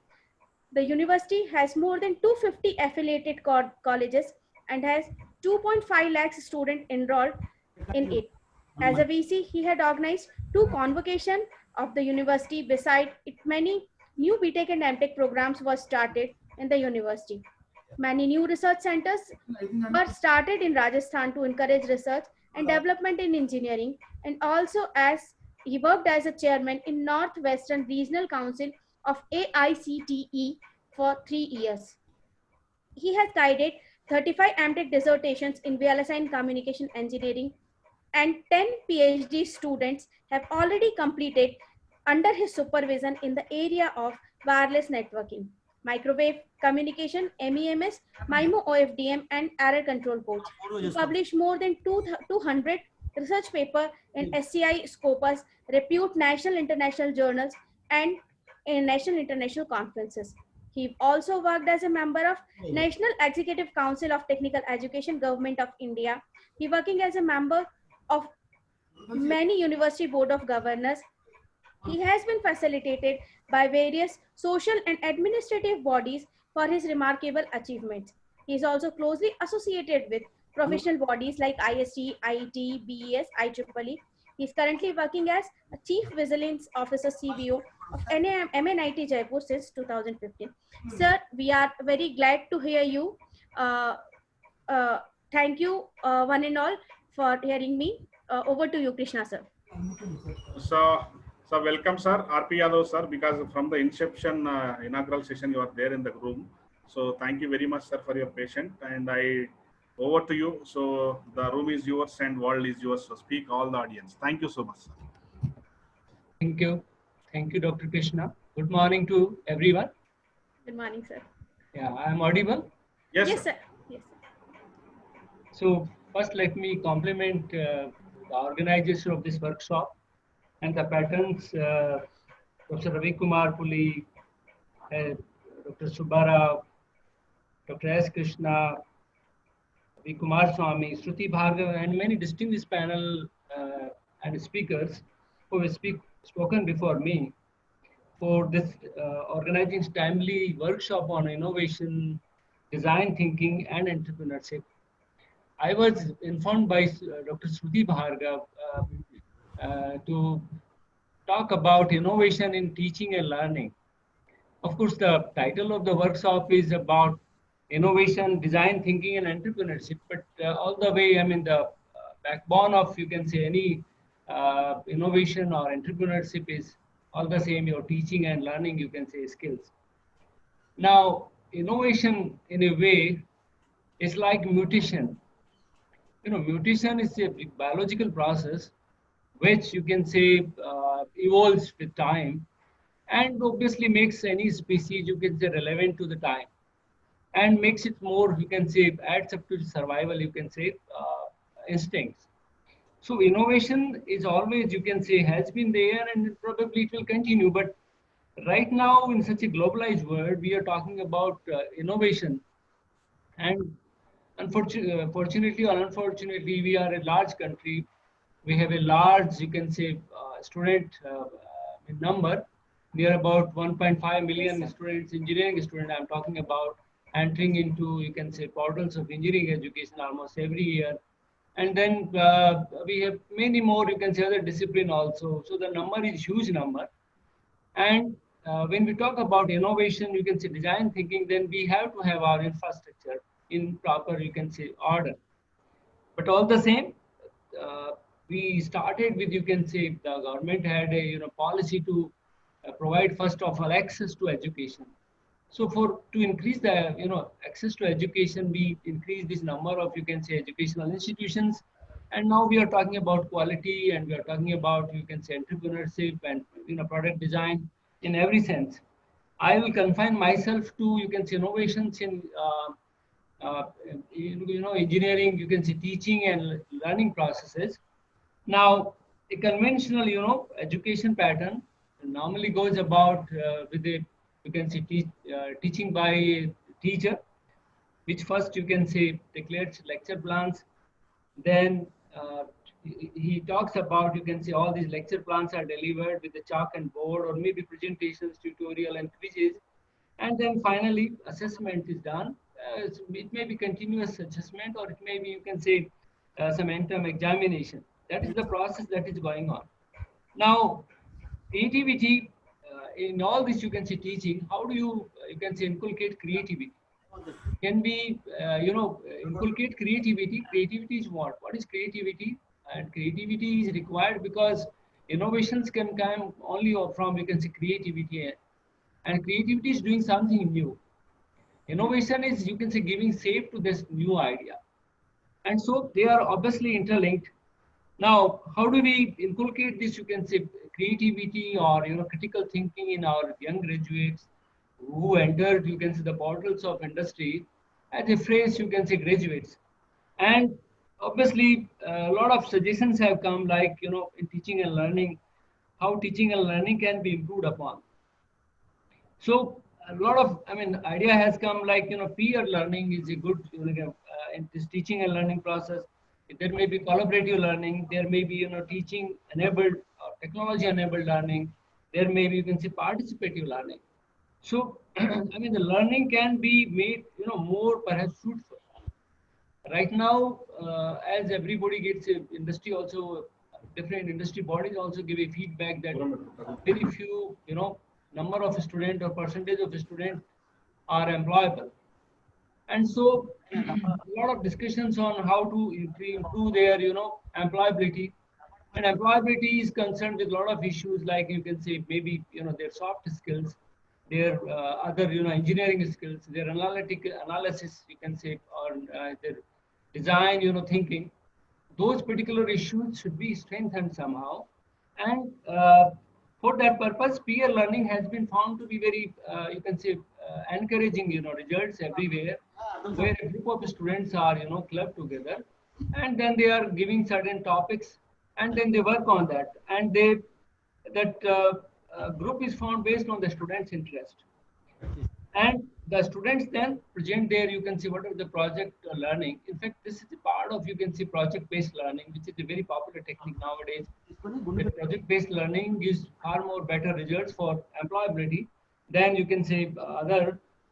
B: The university has more than 250 affiliated colleges and has 2.5 lakhs students enrolled in it. As a VC, he had organized 2 convocations of the university. Beside it, many new BTech and MTech programs were started in the university. Many new research centers were started in Rajasthan to encourage research and development in engineering, and also as he worked as a chairman in Northwestern Regional Council of AICTE for 3 years. He has guided 35 MTech dissertations in VLSI and communication engineering, and 10 PhD students have already completed under his supervision in the area of wireless networking, microwave communication, MEMS, MIMO OFDM, and error control codes. He published more than 200 research papers in SCI Scopus, reputed national international journals, and in national international conferences. He also worked as a member of National Executive Council of Technical Education, Government of India. He working as a member of many university board of governors. He has been facilitated by various social and administrative bodies for his remarkable achievements. He is also closely associated with professional bodies like IST, IET, BES, IEEE. He is currently working as a Chief Vigilance Officer CVO of MNIT Jaipur since 2015. Sir, we are very glad to hear you. Thank you one and all for hearing me. Over to you, Krishna sir.
C: So welcome, sir, RP Yadav, sir, because from the inception inaugural session, you are there in the room. So thank you very much, sir, for your patience. And over to you. So the room is yours and world is yours. So speak all the audience. Thank you so much, sir.
H: Thank you. Thank you, Dr. Krishna. Good morning to everyone.
B: Good morning, sir.
H: Yeah, I am audible.
C: Yes,
B: Yes,
C: sir.
B: sir. Yes, sir.
H: So first, let me compliment the organizers of this workshop and the patrons, Professor Ravi Kumar Puli, Dr. Subbarao, Dr. S. Krishna, V. Kumar Swami, Shruti Bhargava, and many distinguished panel and speakers who have spoken before me for this organizing timely workshop on innovation, design thinking, and entrepreneurship. I was informed by Dr. Shruti Bhargava to talk about innovation in teaching and learning. Of course, the title of the workshop is about innovation, design thinking, and entrepreneurship. But all the way, I mean, the backbone of, you can say, any innovation or entrepreneurship is all the same. Your teaching and learning, you can say, skills. Now, innovation in a way is like mutation. Mutation is a biological process which you can say evolves with time and obviously makes any species, you can say, relevant to the time and makes it more, you can say, adds up to survival, you can say, instincts. So innovation is always, you can say, has been there and probably it will continue. But right now in such a globalized world, we are talking about innovation. And fortunately or unfortunately, we are a large country. We have a large, you can say, student number, near about 1.5 million students, engineering students I'm talking about, entering into, you can say, portals of engineering education almost every year. And then we have many more, you can say, other discipline also. So the number is huge number. And when we talk about innovation, you can say design thinking, then we have to have our infrastructure in proper, you can say, order. But all the same, we started with, you can say, the government had a policy to provide first of all access to education. So to increase the access to education, we increase this number of, you can say, educational institutions. And now we are talking about quality, and we are talking about, you can say, entrepreneurship and product design in every sense. I will confine myself to, you can say, innovations in engineering, you can say, teaching and learning processes. Now, a conventional, education pattern normally goes about with a, you can say, teaching by a teacher, which first, you can say, declares lecture plans. Then he talks about, you can say, all these lecture plans are delivered with the chalk and board, or maybe presentations, tutorial and quizzes. And then finally, assessment is done. It may be continuous assessment, or it may be, you can say, some end-term examination. That is the process that is going on. Now, creativity, in all this, you can say, teaching, how do you can say, inculcate creativity? Can we, inculcate creativity? Creativity is what? What is creativity? And creativity is required because innovations can come only from, you can say, creativity. And creativity is doing something new. Innovation is, you can say, giving shape to this new idea. And so they are obviously interlinked. Now, how do we inculcate this, you can say, creativity or critical thinking in our young graduates who entered, you can say, the portals of industry? As a phrase, you can say, graduates. And obviously, a lot of suggestions have come, like, in teaching and learning, how teaching and learning can be improved upon. So a lot of, idea has come, like, peer learning is a good, in this teaching and learning process. There may be collaborative learning, there may be, teaching enabled, technology enabled learning, there may be, you can say, participative learning. So, the learning can be made, more perhaps fruitful. Right now, as everybody gets, industry also, different industry bodies also give a feedback that very few, number of students or percentage of students are employable. And so a lot of discussions on how to improve their, employability. And employability is concerned with a lot of issues, like, you can say, maybe, their soft skills, their other, engineering skills, their analysis, you can say, or their design, thinking. Those particular issues should be strengthened somehow. And for that purpose, peer learning has been found to be very, you can say, encouraging, results everywhere, where a group of students are, clubbed together, and then they are giving certain topics, and then they work on that, and that group is found based on the students' interest. And the students then present their, you can see, what are the project learning. In fact, this is a part of, you can see, project-based learning, which is a very popular technique nowadays. Project-based learning gives far more better results for employability than, you can say,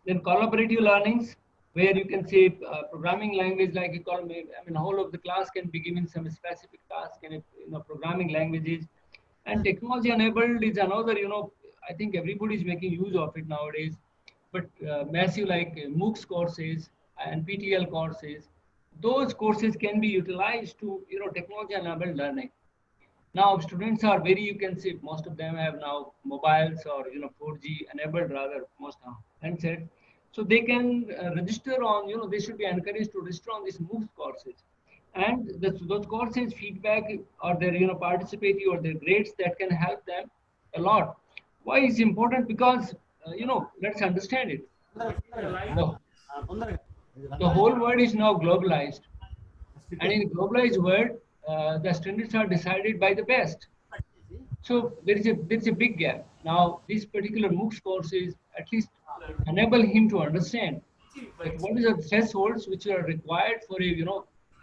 H: then collaborative learnings, where, you can say, programming language, like you call, whole of the class can be given some specific task in programming languages. And technology enabled is another, I think everybody is making use of it nowadays. But massive, like MOOCs courses and PTL courses, those courses can be utilized to, technology enabled learning. Now students are very, you can say, most of them have now mobiles, or 4G enabled, rather, most now handset. So they can register on, they should be encouraged to register on these MOOCs courses. And those courses feedback, or their, participative, or their grades, that can help them a lot. Why is important? Because let's understand it. The whole world is now globalized, and in globalized world, the standards are decided by the best. So there is a big gap. Now, these particular MOOCs courses at least enable him to understand, like, what is the thresholds which are required for a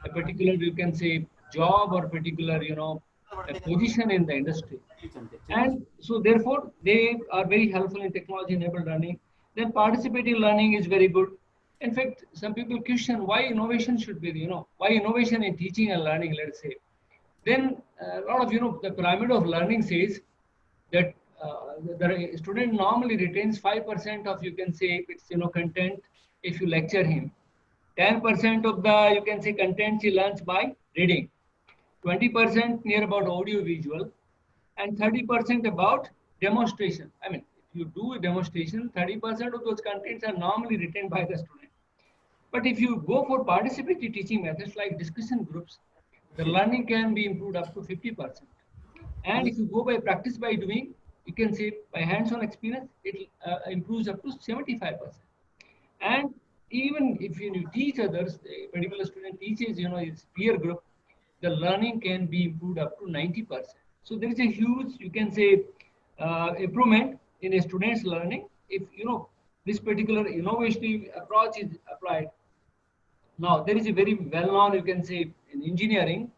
H: particular, you can say, job, or particular, a position in the industry. And so therefore they are very helpful in technology enabled learning. Then participative learning is very good. In fact, some people question why innovation should be, why innovation in teaching and learning, let's say. Then a lot of, the pyramid of learning says that the student normally retains 5% of, you can say, its, content if you lecture him. 10% of the, you can say, content he learns by reading. 20% near about audio visual, and 30% about demonstration. I mean, if you do a demonstration, 30% of those contents are normally written by the student. But if you go for participatory teaching methods like discussion groups, the learning can be improved up to 50%. And if you go by practice by doing, you can say by hands-on experience, it improves up to 75%. And even if you teach others, a particular student teaches, his peer group, the learning can be improved up to 90%. So there is a huge, you can say, improvement in a student's learning if, this particular innovative approach is applied. Now, there is a very well-known, you can say, in engineering,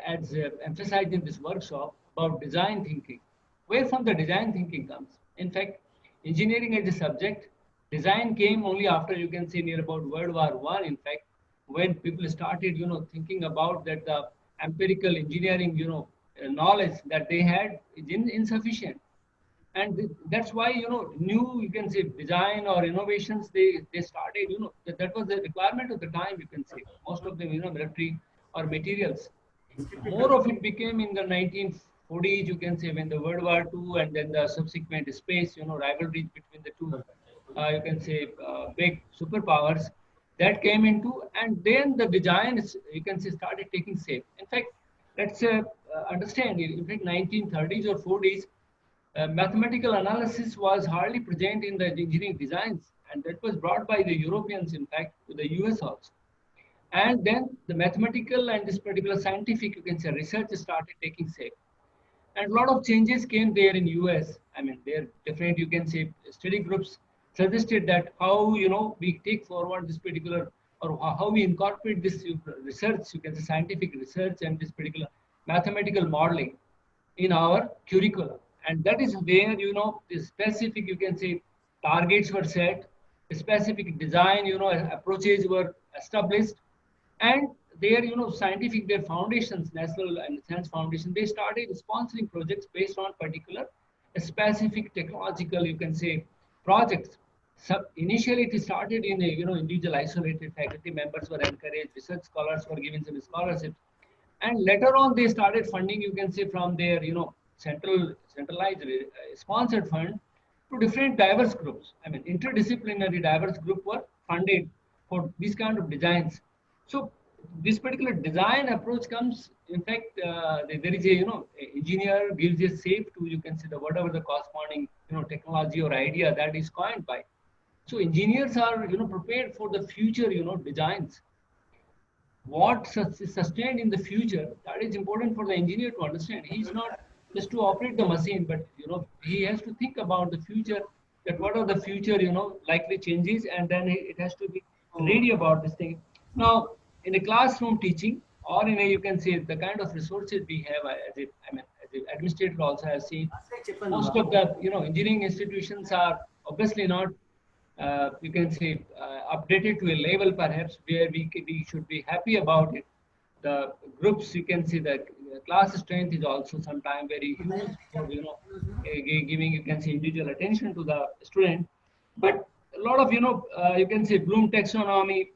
H: as emphasized in this workshop, about design thinking. Where from the design thinking comes? In fact, engineering as a subject, design came only after, you can say, near about World War I, in fact, when people started, thinking about that the empirical engineering, knowledge that they had is insufficient. And that's why, new, you can say, design or innovations, they started, that was the requirement of the time, you can say. Most of them, military or materials. More of it became in the 1940s, you can say, when the World War II and then the subsequent space, rivalries between the two, you can say, big superpowers that came into, and then the design, you can say, started taking shape. In fact, let's understand, in fact, 1930s or 40s, mathematical analysis was hardly present in the engineering designs, and that was brought by the Europeans, in fact, to the US also. And then the mathematical and this particular scientific, you can say, research started taking shape. And a lot of changes came there in US. I mean, there different, you can say, study groups suggested that how, we take forward this particular, or how we incorporate this research, you can say, scientific research and this particular mathematical modeling in our curriculum. And that is where, the specific, you can say, targets were set, specific design, approaches were established. And their, scientific, their foundations, National and Science Foundation, they started sponsoring projects based on particular specific technological, you can say, projects. So initially it started in a, individual isolated faculty members were encouraged, research scholars were given some scholarships. And later on they started funding, you can say, from their, centralized sponsored fund to different diverse groups. I mean, interdisciplinary diverse group were funded for these kind of designs. So this particular design approach comes, in fact, there is a, engineer gives a shape to, you can say, the whatever the corresponding, technology or idea that is coined by. So engineers are, prepared for the future, designs. What is sustained in the future, that is important for the engineer to understand. He's not just to operate the machine, but, he has to think about the future, that what are the future, likely changes, and then it has to be ready about this thing. Now, in a classroom teaching, or in a, you can say, the kind of resources we have, as the administrator also has seen, most of the, engineering institutions are obviously not, you can say, updated to a level perhaps where we should be happy about it. The groups, you can see, the class strength is also sometimes very huge for, giving, you can say, individual attention to the student. But a lot of, you can say, Bloom taxonomy,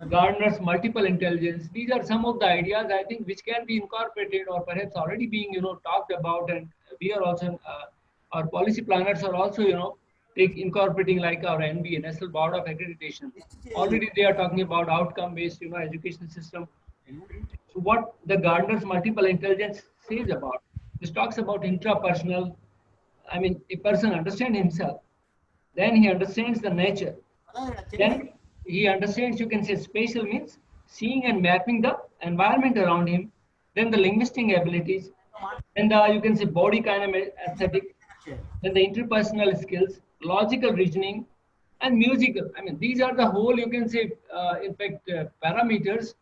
H: Gardner's multiple intelligence, these are some of the ideas, I think, which can be incorporated or perhaps already being, talked about. And we are also, our policy planners are also, incorporating, like our NBA, National Board of Accreditation. Already they are talking about outcome-based, education system. So what the Gardner's multiple intelligence says about, this talks about intrapersonal. I mean, a person understands himself, then he understands the nature, then he understands, you can say, spatial means seeing and mapping the environment around him, then the linguistic abilities, and the, you can say, body kinesthetic, then the interpersonal skills, logical reasoning, and musical. I mean, these are the whole, you can say, in fact, parameters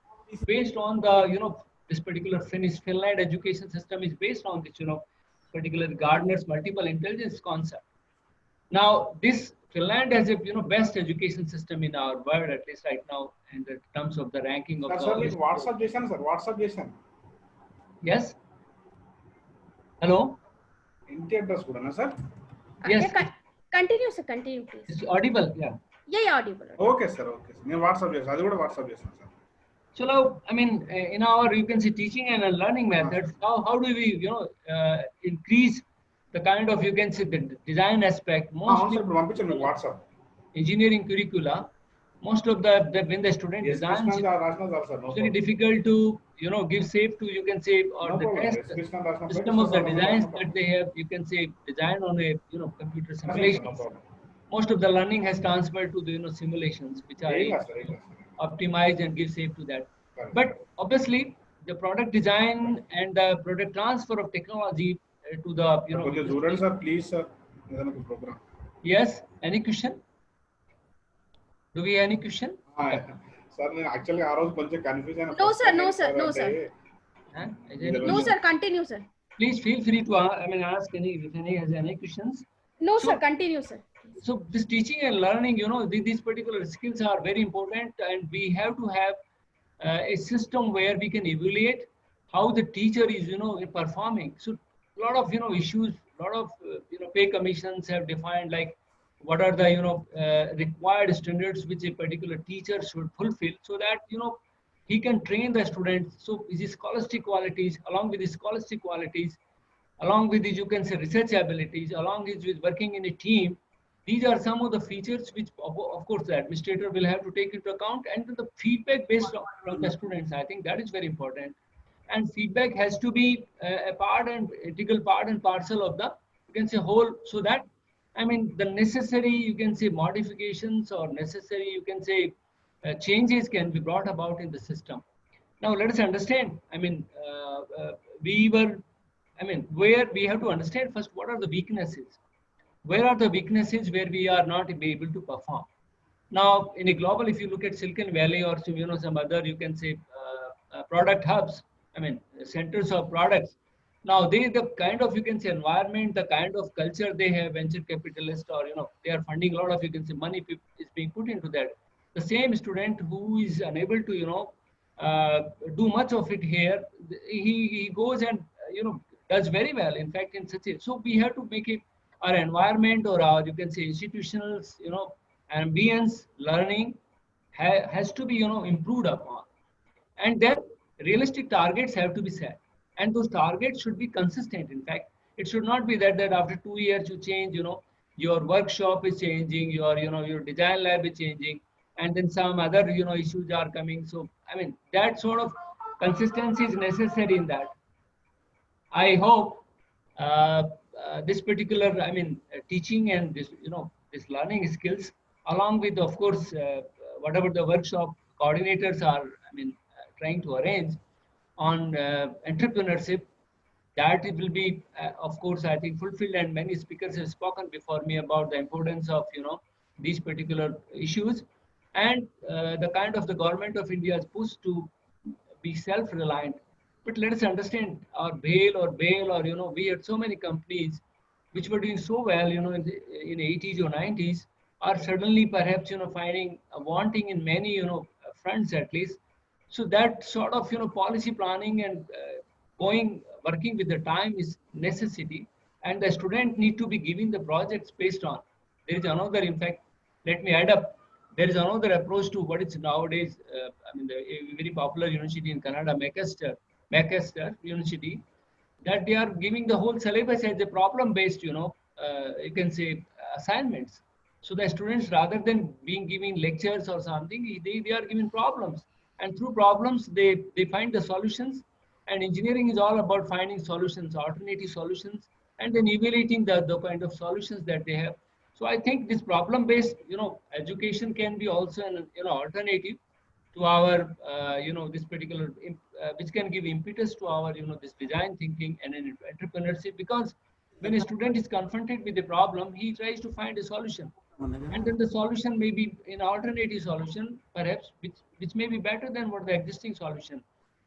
H: based on the, this particular Finland education system is based on this, particular Gardner's multiple intelligence concept. Now, this Finland has a best education system in our world, at least right now, in the terms of the ranking of
C: sir
H: the
C: మీకు WhatsApp చేశాను sir, WhatsApp చేశాను.
H: yes. Hello.
C: ఇంటి address కూడానా sir?
H: Yes.
B: Continue, sir. Continue, please.
H: It's audible. Yeah.
B: Yeah, audible.
C: Okay sir, okay sir. నేను WhatsApp చేస్తాను, అది కూడా WhatsApp చేస్తాను sir.
H: So now, I mean, in our, you can say, teaching and learning methods, how do we, increase the kind of, you can say, the design aspect?
C: అవును
H: Mostly
C: sir, ఇప్పుడు పంపించాను మీకు WhatsApp.
H: engineering curricula, most of the when the student designs,
C: Krishna రాసిన sir sir,
H: it's very difficult to, give shape to, you can say, or the test
C: Krishna రాసిన
H: system of the designs that they have, you can say, design on a, computer simulations. Most of the learning has transferred to the, simulations, which are optimized and give shape to that. But obviously, the product design and the product transfer of technology to the,
C: కొంచెం చూడండి sir please sir, ఏదైనా ఒక program.
H: yes, any question? Do we have any question?
C: Sir నేను actually ఆ రోజు కొంచెం confuse అయినా.
B: No, sir, no, sir, no, sir.
H: Huh? Is there any-
B: No, sir. Continue, sir.
H: Please feel free to ask any if any has any questions.
B: No,
H: So-
B: sir. Continue, sir.
H: So this teaching and learning, these particular skills are very important, and we have to have a system where we can evaluate how the teacher is, performing. So a lot of, issues, a lot of, pay commissions have defined like what are the, required standards which a particular teacher should fulfill so that, he can train the students. So his scholastic qualities, along with his scholastic qualities, along with his, you can say, research abilities, along with working in a team. These are some of the features which, of course, the administrator will have to take into account, and the feedback based from the students. I think that is very important. And feedback has to be a part and integral part and parcel of the, you can say, whole, so that, I mean, the necessary, you can say, modifications or necessary, you can say, changes can be brought about in the system. Now, let us understand, I mean, where we have to understand first, what are the weaknesses? Where are the weaknesses where we are not able to perform? Now, in a global, if you look at Silicon Valley or some other, you can say, product hubs, I mean, centers of products. Now, the kind of, you can say, environment, the kind of culture they have, venture capitalists, or, they are funding a lot of, you can say, money is being put into that. The same student who is unable to, do much of it here, he goes and, does very well. In fact, in such a, so we have to make it, our environment or our, you can say, institutional, ambience, learning has to be, improved upon. And then realistic targets have to be set. And those targets should be consistent. In fact, it should not be that after 2 years you change, your workshop is changing, your design lab is changing, and then some other, issues are coming. So, I mean, that sort of consistency is necessary in that. I hope this particular, teaching and this, this learning skills, along with, of course, whatever the workshop coordinators are, trying to arrange on entrepreneurship, that it will be, of course, I think fulfilled. And many speakers have spoken before me about the importance of, these particular issues, and the kind of the government of India's push to be self-reliant. But let us understand, our BHEL, or, we had so many companies which were doing so well, in the 80s or 90s, are suddenly perhaps, finding wanting in many, fronts at least. So that sort of, policy planning and working with the time is necessity, and the student need to be giving the projects based on. There is another, in fact, let me add up. There is another approach to what is nowadays, a very popular university in Canada, Macmaster University, that they are giving the whole syllabus as a problem-based, you can say, assignments. So the students, rather than being given lectures or something, they are given problems. And through problems, they find the solutions. And engineering is all about finding solutions, alternative solutions, and then evaluating the kind of solutions that they have. So I think this problem-based, education can be also an, alternative to our, this particular, which can give impetus to our, this design thinking and entrepreneurship. Because when a student is confronted with a problem, he tries to find a solution. And then the solution may be an alternative solution, perhaps, which may be better than what the existing solution.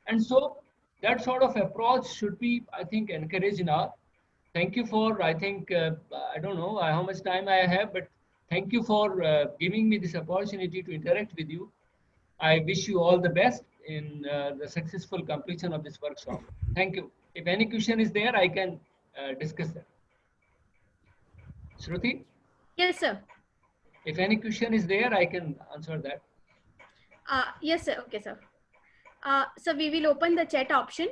H: And so that sort of approach should be, I think, encouraged in our. Thank you for, I think, I don't know how much time I have, but thank you for giving me this opportunity to interact with you. I wish you all the best in the successful completion of this workshop. Thank you. If any question is there, I can discuss that. Shruti,
B: Yes, sir.
H: if any question is there, I can answer that.
B: Yes, sir. Okay, sir. So we will open the chat option.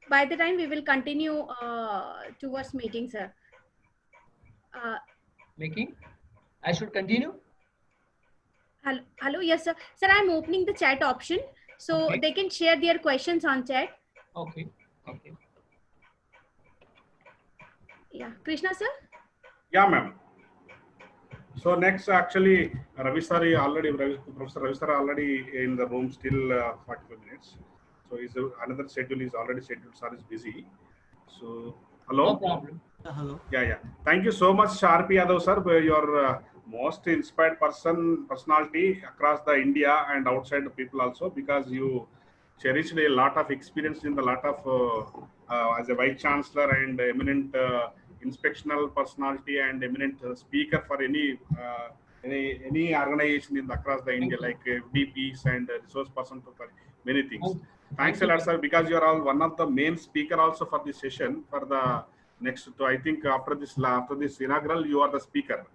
B: By the time we will continue towards meeting, sir.
H: Making? I should continue?
B: Hello, yes, sir. Sir, I'm opening the chat option so
H: Okay.
B: they can share their questions on chat.
H: Okay. Okay.
B: Yeah, Krishna, sir.
C: Yeah, ma'am. So next, actually, Professor Ravi sir already in the room still 45 minutes. So another schedule is already scheduled. Sir is busy. So hello.
H: No problem.
G: Hello.
C: Yeah. Thank you so much, Sharpi Yadav sir, for your most inspired personality across the India and outside the people also, because you cherished a lot of experience in the lot of as a vice chancellor and eminent inspectional personality and eminent speaker for any organization in across the India, like FDPs and resource person for many things. Thanks a lot, sir, because you are all one of the main speaker also for this session for the next. I think after this inaugural, you are the speaker.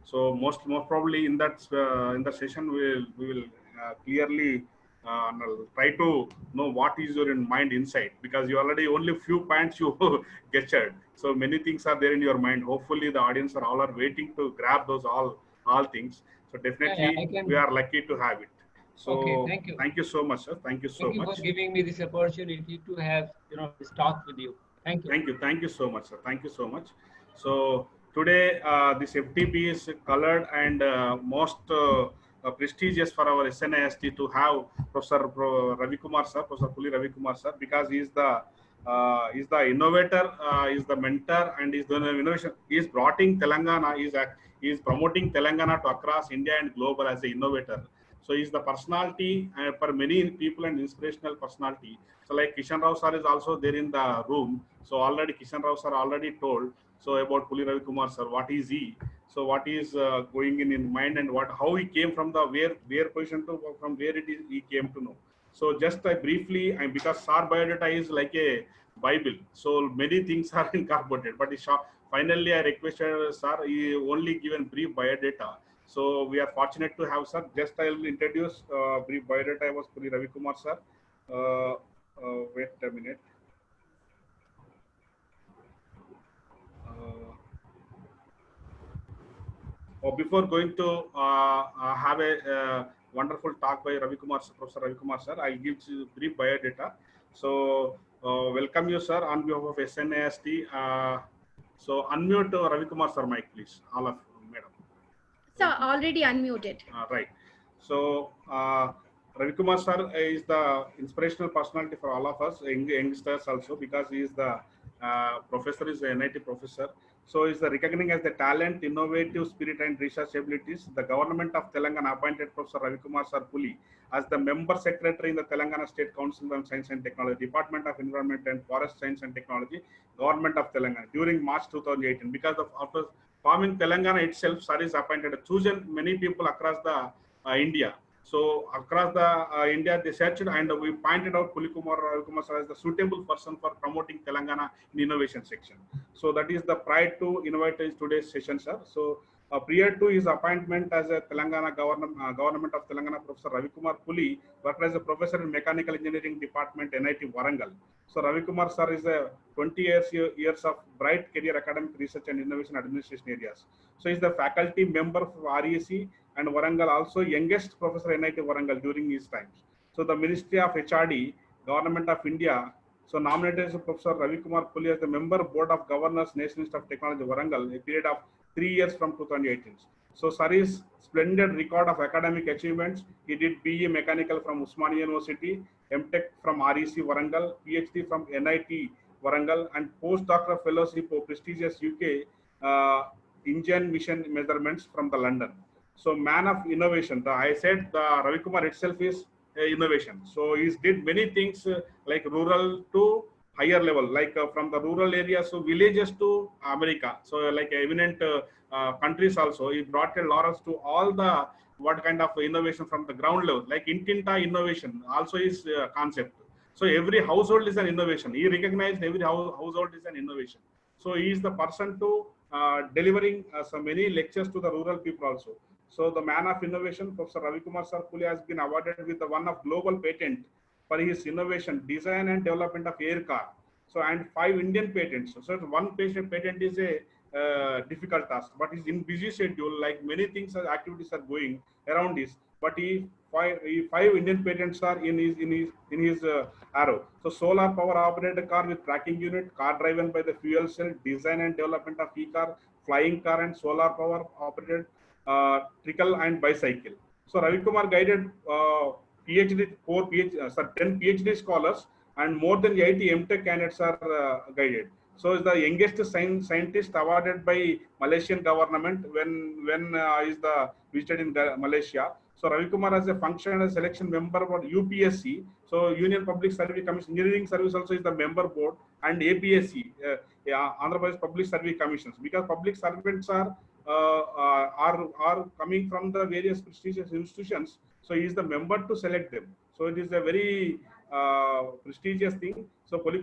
C: So most probably in that session we will clearly try to know what is your mind inside, because you already only few points you gestured. So many things are there in your mind. Hopefully the audience are all waiting to grab those all things. So definitely we are lucky to have it. So
H: okay,
C: thank you so much, sir. Thank you so much.
H: Thank you for giving me this opportunity to have this talk with you. Thank you.
C: Thank you so much, sir. Thank you so much. So today this FTP is colored and most prestigious for our SNIST to have Professor Ravi Kumar sir, Professor Puli Ravi Kumar sir, because he is the innovator, is the mentor, and is the innovation. He is brought in Telangana. He is promoting Telangana to across India and global as an innovator. So he's the personality for many people and inspirational personality. So like Kishan Rao sir is also there in the room. So already Kishan Rao sir already told so about Puli Ravi Kumar sir. What is he? So what is going in mind, and how he came from the where position to from where it is he came to know. So just briefly, because sir biodata is like a Bible. So many things are incorporated. But finally I requested sir, he only given brief biodata. So we are fortunate to have sir. Just I will introduce brief biodata. I was Puli Ravi Kumar sir. Wait a minute. Before going to have a wonderful talk by Ravi Kumar, Professor Ravi Kumar sir, I'll give you brief biodata. So welcome you sir on behalf of SNIST. So unmute Ravi Kumar sir mic please, all of you, madam.
B: Sir, already unmuted.
C: Right. So Ravi Kumar sir is the inspirational personality for all of us, youngsters also, because he is the professor, is a NIT professor. So is the recognizing as the talent, innovative spirit and research abilities. The government of Telangana appointed Professor Ravi Kumar sir Puli as the member secretary in the Telangana State Council on Science and Technology, Department of Environment and Forest Science and Technology, Government of Telangana during March 2018. Because of after forming Telangana itself, sir is appointed, chosen many people across the India. So across the India, they searched and we pointed out Puli Ravi Kumar sir as the suitable person for promoting Telangana in innovation section. So that is the pride to invite today's session, sir. So prior to his appointment as a Telangana government of Telangana, Professor Ravi Kumar Puli worked as a professor in Mechanical Engineering Department, NIT Warangal. So Ravi Kumar sir is a 20 years of bright career, academic research and innovation administration areas. So he is the faculty member of REC and Warangal, also youngest professor NIT Warangal during his times. So the Ministry of HRD, Government of India, so nominated Professor Ravi Kumar Puli as the member Board of Governors, National Institute of Technology Warangal, a period of 3 years from 2018. So sir is splendid record of academic achievements. He did BE Mechanical from Usmania University, MTech from REC Warangal, PhD from NIT Warangal, and postdoctoral fellowship of prestigious UK InGen mission measurements from the London. So man of innovation. I said Ravi Kumar itself is innovation. So he did many things like rural to higher level, like from the rural areas to villages to America. So like eminent countries also. He brought a laurels to all the what kind of innovation from the ground level, like Intinta innovation also is concept. So every household is an innovation. He recognized every household is an innovation. So he is the person to delivering so many lectures to the rural people also. So the man of innovation, Professor Ravi Kumar Sir Puli, has been awarded with the one of global patent for his innovation, design and development of air car. So and 5 Indian patents. So one patent is a difficult task, but he's in busy schedule. Like many things, activities are going around this. But five Indian patents are in his arrow. So solar power operated car with tracking unit, car driven by the fuel cell, design and development of e-car, flying car and solar power operated trickle and bicycle. So Ravi Kumar guided PhD, 10 PhD scholars and more than 80 MTech candidates are guided. So is the youngest scientist awarded by Malaysian government when is the visited in Malaysia. So Ravi Kumar has a function as selection member for UPSC. So Union Public Service Commission, Engineering Service also is the member board, and APSC, Andhra Pradesh Public Service Commissions, because public servants are coming from the various prestigious institutions. So he is the member to select them. So it is a very prestigious thing. So Ravi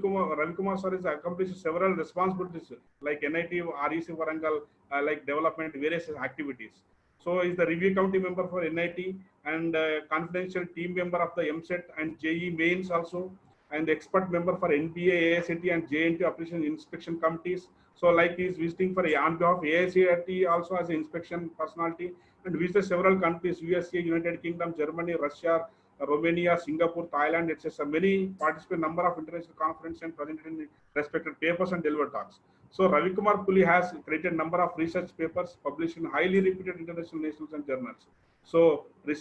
C: Kumar sir has accomplished several responsibilities like NIT, REC Warangal, like development, various activities. So he is the review committee member for NIT and confidential team member of the MSET and JE mains also, and the expert member for NBA, AICTE and JNT Operation Inspection Committees. So like he is visiting for on behalf of AICTE also as an inspection personality, and visited several countries, USA, United Kingdom, Germany, Russia, Romania, Singapore, Thailand, etc. Many participate number of international conferences and presented in respected papers and delivered talks. So Ravi Kumar Puli has created number of research papers published in highly reputed international nationals and journals. So he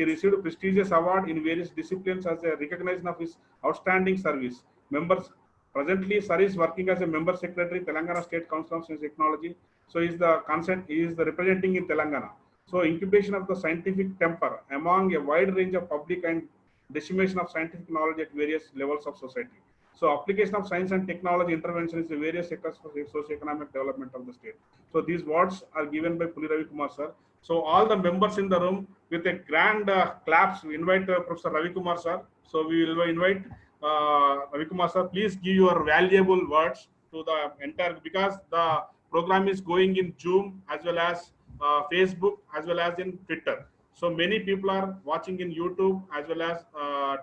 C: received a prestigious award in various disciplines as a recognition of his outstanding service. Members presently, sir is working as a member secretary Telangana State Council of Science and Technology. So he is the representing in Telangana. So incubation of the scientific temper among a wide range of public and dissemination of scientific knowledge at various levels of society. So application of science and technology intervention is the various sectors for socio-economic development of the state. So these words are given by Puli Ravi Kumar sir. So all the members in the room with a grand claps, we invite Professor Ravi Kumar sir. So we will invite Ravi Kumar sir, please give your valuable words to the entire, because the program is going in Zoom as well as Facebook as well as in Twitter. So many people are watching in YouTube as well as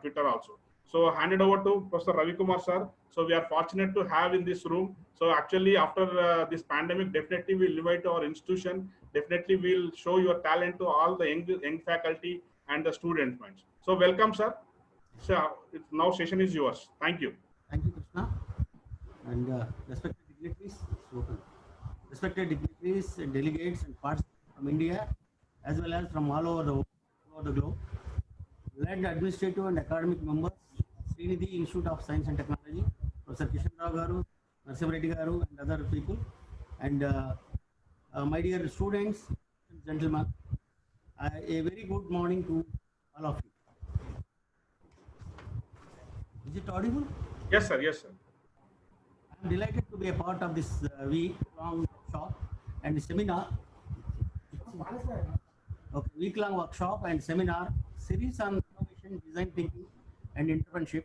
C: Twitter also. So hand it over to Professor Ravi Kumar sir. So we are fortunate to have in this room. So actually after this pandemic, definitely we'll invite our institution. Definitely we'll show your talent to all the young faculty and the student minds. So welcome sir. So now session is yours. Thank you.
I: Thank you, Krishna. And respected dignitaries and delegates and participants from India, as well as from all over the globe, led administrative and academic members of Srinidhi Institute of Science and Technology, Professor Kishan Rao Garu, Narasimha Reddy Garu, and other people, and my dear students and gentlemen, a very good morning to all of you. Is it audible?
C: Yes, sir. Yes, sir.
I: I'm delighted to be a part of this week-long workshop and seminar. Okay, week-long workshop and seminar series on innovation, design thinking, and entrepreneurship.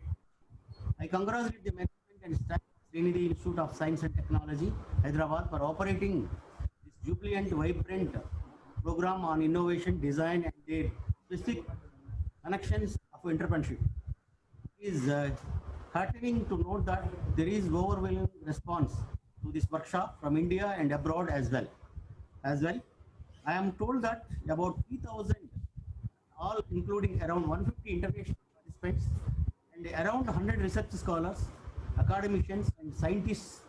I: I congratulate the management and staff of Srinidhi Institute of Science and Technology, Hyderabad, for operating this jubilant, vibrant program on innovation, design, and their specific connections of entrepreneurship. It is heartening to note that there is overwhelming response to this workshop from India and abroad as well. I am told that about 3,000, all including around 150 international participants and around 100 research scholars, academicians, and scientists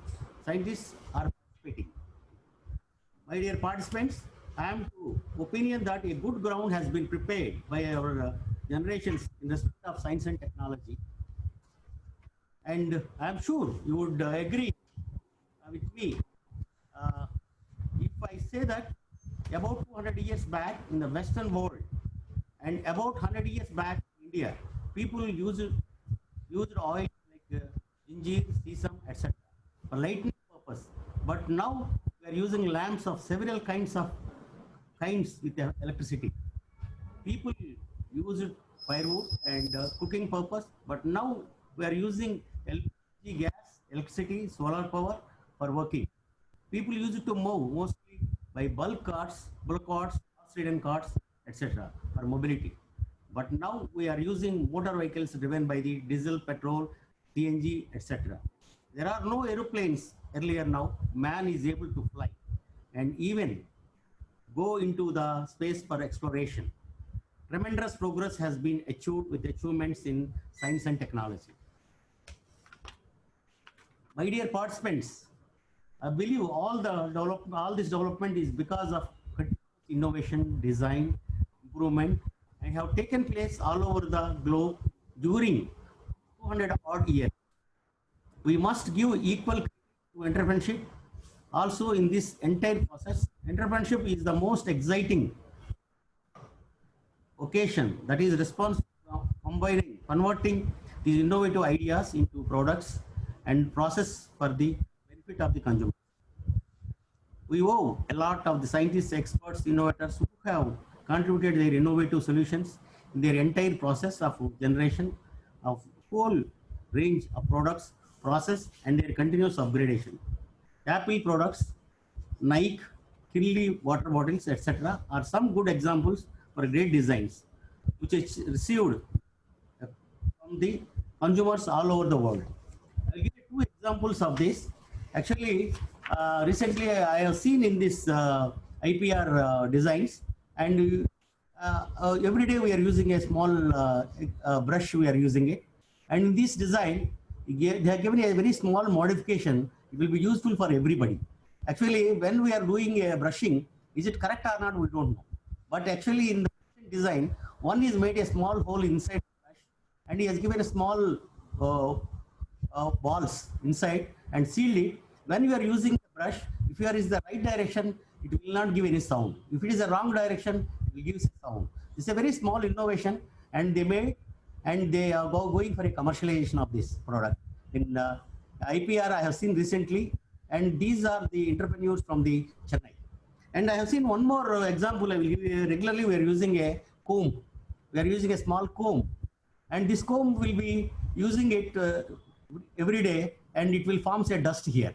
I: are participating. My dear participants, I am to opinion that a good ground has been prepared by our generations in respect of science and technology. And I am sure you would agree with me if I say that about 200 years back in the Western world and about 100 years back in India, people used oil like ginger, sesame, etc. for lighting purpose. But now we we are using lamps of several kinds with the electricity. People use it firewood and cooking purpose, but now we are using LPG gas, electricity, solar power for working. People use it to move mostly by bulk carts, horse-ridden carts, etc. for mobility. But now we are using motor vehicles driven by the diesel, petrol, CNG, etc. There are no aeroplanes earlier now. Man is able to fly and even go into the space for exploration. Tremendous progress has been achieved with achievements in science and technology. My dear participants, I believe all this development is because of innovation, design, improvement, and have taken place all over the globe during 200 odd years. We must give equal credit to entrepreneurship. Also, in this entire process, entrepreneurship is the most exciting occasion that is responsible for converting these innovative ideas into products and process for the benefit of the consumer. We owe a lot of the scientists, experts, innovators who have contributed their innovative solutions in their entire process of generation of whole range of products, process, and their continuous upgradation. Apple products, Nike, Kinley water bottles, etc. are some good examples for great designs, which is received from the consumers all over the world. I'll give you two examples of this. Actually, recently I have seen in this IPR designs, and every day we are using a small brush, we are using it. And in this design, they have given a very small modification. It will be useful for everybody. Actually, when we are doing a brushing, is it correct or not, we don't know. But actually in the design, one is made a small hole inside the brush, and he has given a small balls inside and sealed it. When you are using the brush, if you are in the right direction, it will not give any sound. If it is the wrong direction, it will give a sound. It's a very small innovation, and they made, and they are going for a commercialization of this product. In IPR, I have seen recently, and these are the entrepreneurs from the Chennai. And I have seen one more example. I will give you. Regularly, we are using a comb. We are using a small comb, and this comb will be using it every day, and it will form a dust here.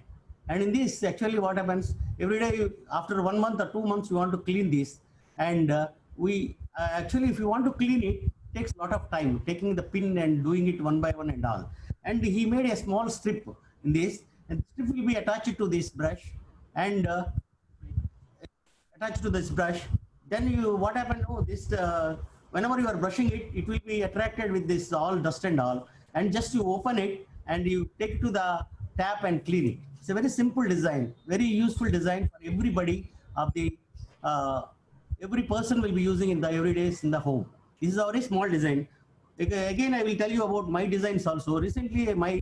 I: And in this, actually, what happens every day? After 1 month or 2 months, you want to clean this, and actually, if you want to clean it, takes a lot of time, taking the pin and doing it one by one and all. And he made a small strip in this, and the strip will be attached to this brush, and attached to this brush. Then you, what happened? Oh, this whenever you are brushing it, it will be attracted with this all dust and all, and just you open it and you take it to the tap and clean it. It's a very simple design, very useful design for everybody of the every person will be using in the everydays in the home. This is a very small design. Again, I will tell you about my designs also. Recently, my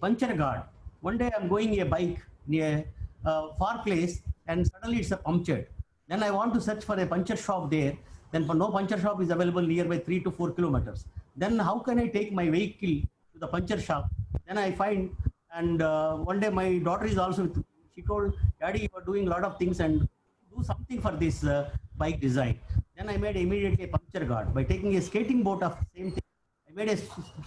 I: puncture guard. One day I'm going a bike near a far place, and suddenly it's a punctured. Then I want to search for a puncture shop there. Then no puncture shop is available nearby 3 to 4 kilometers. Then how can I take my vehicle to the puncture shop? Then I find, and one day my daughter is also with me. She told, Daddy, you are doing a lot of things, and do something for this bike design. Then I made immediately a puncture guard by taking a skating board of same thing. I made a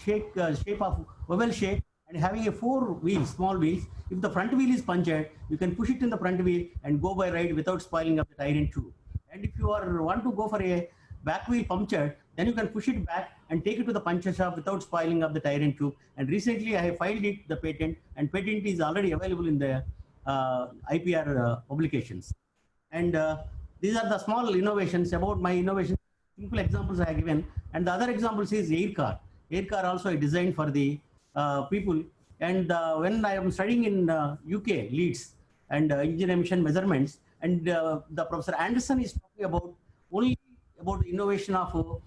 I: shape of oval shape, and having a 4 wheels, small wheels. If the front wheel is punctured, you can push it in the front wheel and go by ride without spoiling up the tire and tube. And if you want to go for a back wheel punctured, then you can push it back and take it to the puncture shop without spoiling up the tire and tube. And recently I have filed it, the patent, and patent is already available in the IPR publications. And these are the small innovations about my innovation. Simple examples I have given. And the other examples is air car. Air car also I designed for the people. And when I am studying in UK, Leeds, and engine emission measurements, and the Professor Anderson is talking about only about innovation of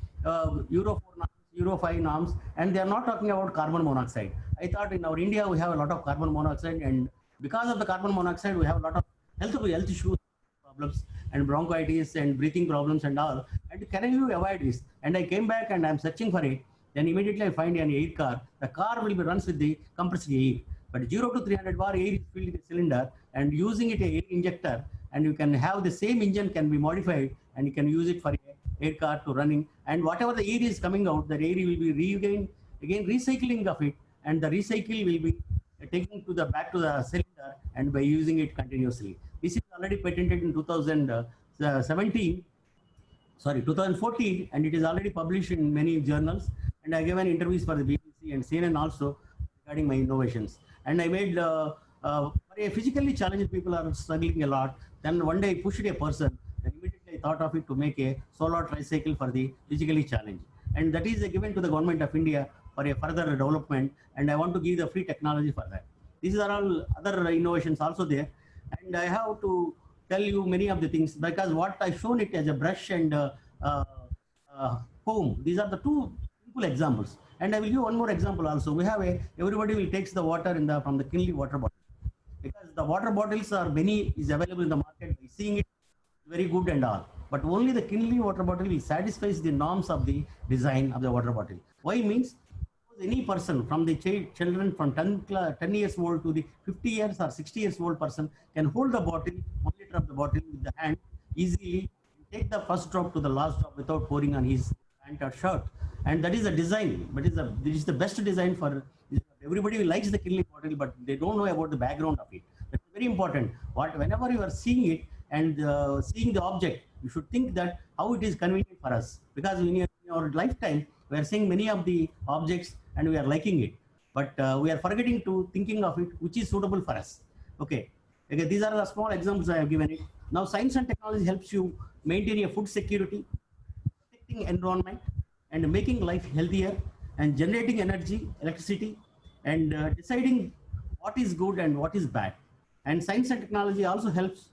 I: Euro 4 norms, Euro 5 norms, and they are not talking about carbon monoxide. I thought in our India we have a lot of carbon monoxide, and because of the carbon monoxide we have a lot of health issues, problems, and bronchitis and breathing problems and all. And can you avoid this? And I came back and I'm searching for it. Then immediately I find an air car. The car will be runs with the compressed air. But 0 to 300 bar air is filled in a cylinder, and using it a air injector, and you can have the same engine can be modified, and you can use it for a air car to running. And whatever the air is coming out, the air will be again recycling of it, and the recycle will be taken to the back to the cylinder, and by using it continuously. This is already patented in 2014, and it is already published in many journals. And I given interviews for the BBC and CNN also regarding my innovations. And I made for a physically challenged people are struggling a lot. Then one day I pushed a person, and immediately I thought of it to make a solar tricycle for the physically challenged. And that is given to the government of India for a further development. And I want to give the free technology for that. These are all other innovations also there. And I have to tell you many of the things, because what I shown it as a brush and comb. These are the two simple examples. And I will give one more example also. We have everybody will takes the water from the Kinley water bottle, because the water bottles are many is available in the market. We seeing it very good and all, but only the Kinley water bottle will satisfies the norms of the design of the water bottle. Why means any person from the children from 10 years old to the 50 years or 60 years old person can hold the bottle, 1 liter of the bottle with the hand easily, take the first drop to the last drop without pouring on his pant or shirt. And that is the design, but this is the best design for everybody likes the Kinley bottle, but they don't know about the background of it. That's very important. Whenever you are seeing it and seeing the object, you should think that how it is convenient for us, because in our lifetime we are seeing many of the objects and we are liking it, but we are forgetting to thinking of it which is suitable for us. Okay, these are the small examples I have given it. Now science and technology helps you maintain a food security, protecting environment, and making life healthier, and generating energy, electricity, and deciding what is good and what is bad. And science and technology also helps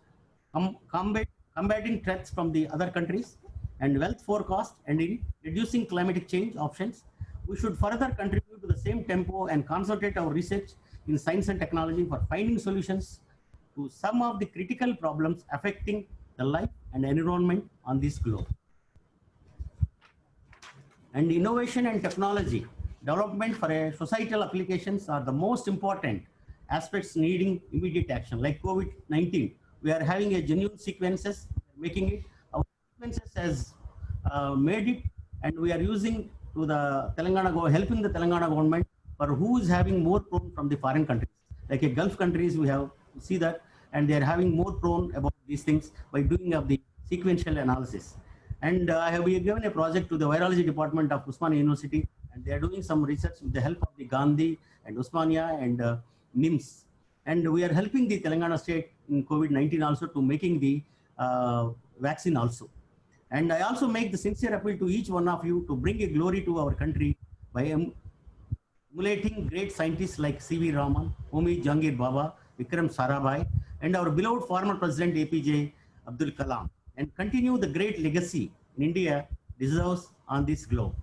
I: combating threats from the other countries and wealth forecast, and in reducing climatic change options. We should further contribute to the same tempo and concentrate our research in science and technology for finding solutions to some of the critical problems affecting the life and environment on this globe. And innovation and technology development for a societal applications are the most important aspects needing immediate action. Like COVID-19, we are having a genuine sequences, making it, our sequences has made it, and we are using to the helping the Telangana government for who is having more prone from the foreign countries. Like a Gulf countries, we have see that, and they are having more prone about these things by doing of the sequential analysis. And I have given a project to the virology department of Usmania University, and they are doing some research with the help of the Gandhi and Usmania and NIMS. And we are helping the Telangana state in COVID-19 also to making the vaccine also. And I also make the sincere appeal to each one of you to bring a glory to our country by emulating great scientists like C.V. Raman, Homi Jahangir Baba, Vikram Sarabhai, and our beloved former President APJ Abdul Kalam, and continue the great legacy in India deserves on this globe.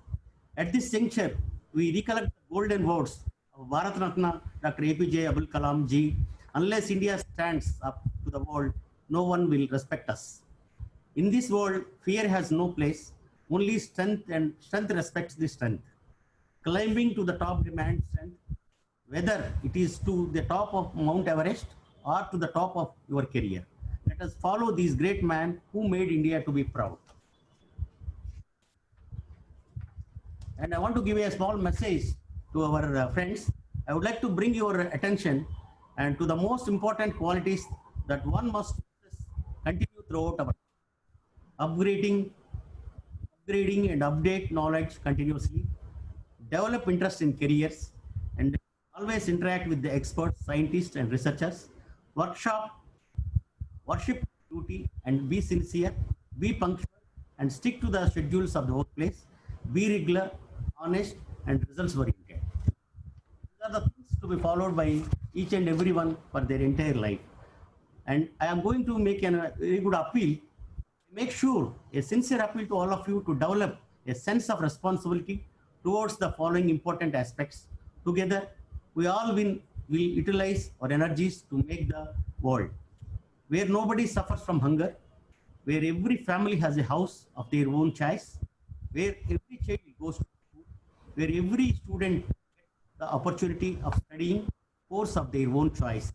I: At this juncture, we recollect the golden words of Bharat Ratna Dr. APJ Abdul Kalam ji: unless India stands up to the world, no one will respect us. In this world, fear has no place, only strength, and strength respects the strength. Climbing to the top demands strength, whether it is to the top of Mount Everest or to the top of your career. Let us follow these great men who made India to be proud. And I want to give a small message to our friends. I would like to bring your attention and to the most important qualities that one must continue throughout our upgrading and update knowledge continuously, develop interest in careers, and always interact with the experts, scientists, and researchers, worship duty, and be sincere, be punctual, and stick to the schedules of the workplace, be regular, honest, and results oriented. These are the things to be followed by each and everyone for their entire life. And I am going to make a very good appeal. Make sure a sincere appeal to all of you to develop a sense of responsibility towards the following important aspects. Together, we all will utilize our energies to make the world where nobody suffers from hunger, where every family has a house of their own choice, where every child goes to school, where every student gets the opportunity of studying, course of their own choice,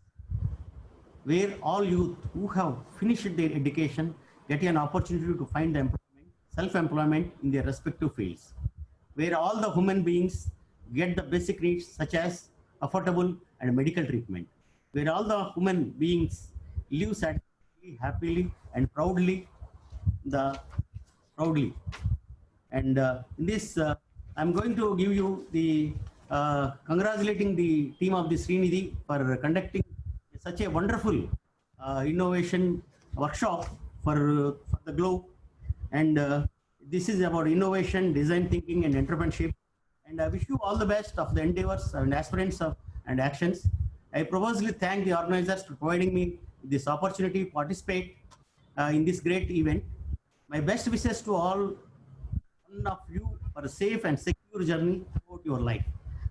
I: where all youth who have finished their education get an opportunity to find employment, self-employment in their respective fields, where all the human beings get the basic needs such as affordable and medical treatment, where all the human beings live satisfactorily, happily, and proudly. Proudly. And in this, I'm going to give you the congratulating the team of the Srinidhi for conducting such a wonderful innovation workshop for the globe. And this is about innovation, design thinking, and entrepreneurship. And I wish you all the best of the endeavors and aspirants and actions. I purposely thank the organizers for providing me this opportunity to participate in this great event. My best wishes to all one of you for a safe and secure journey throughout your life.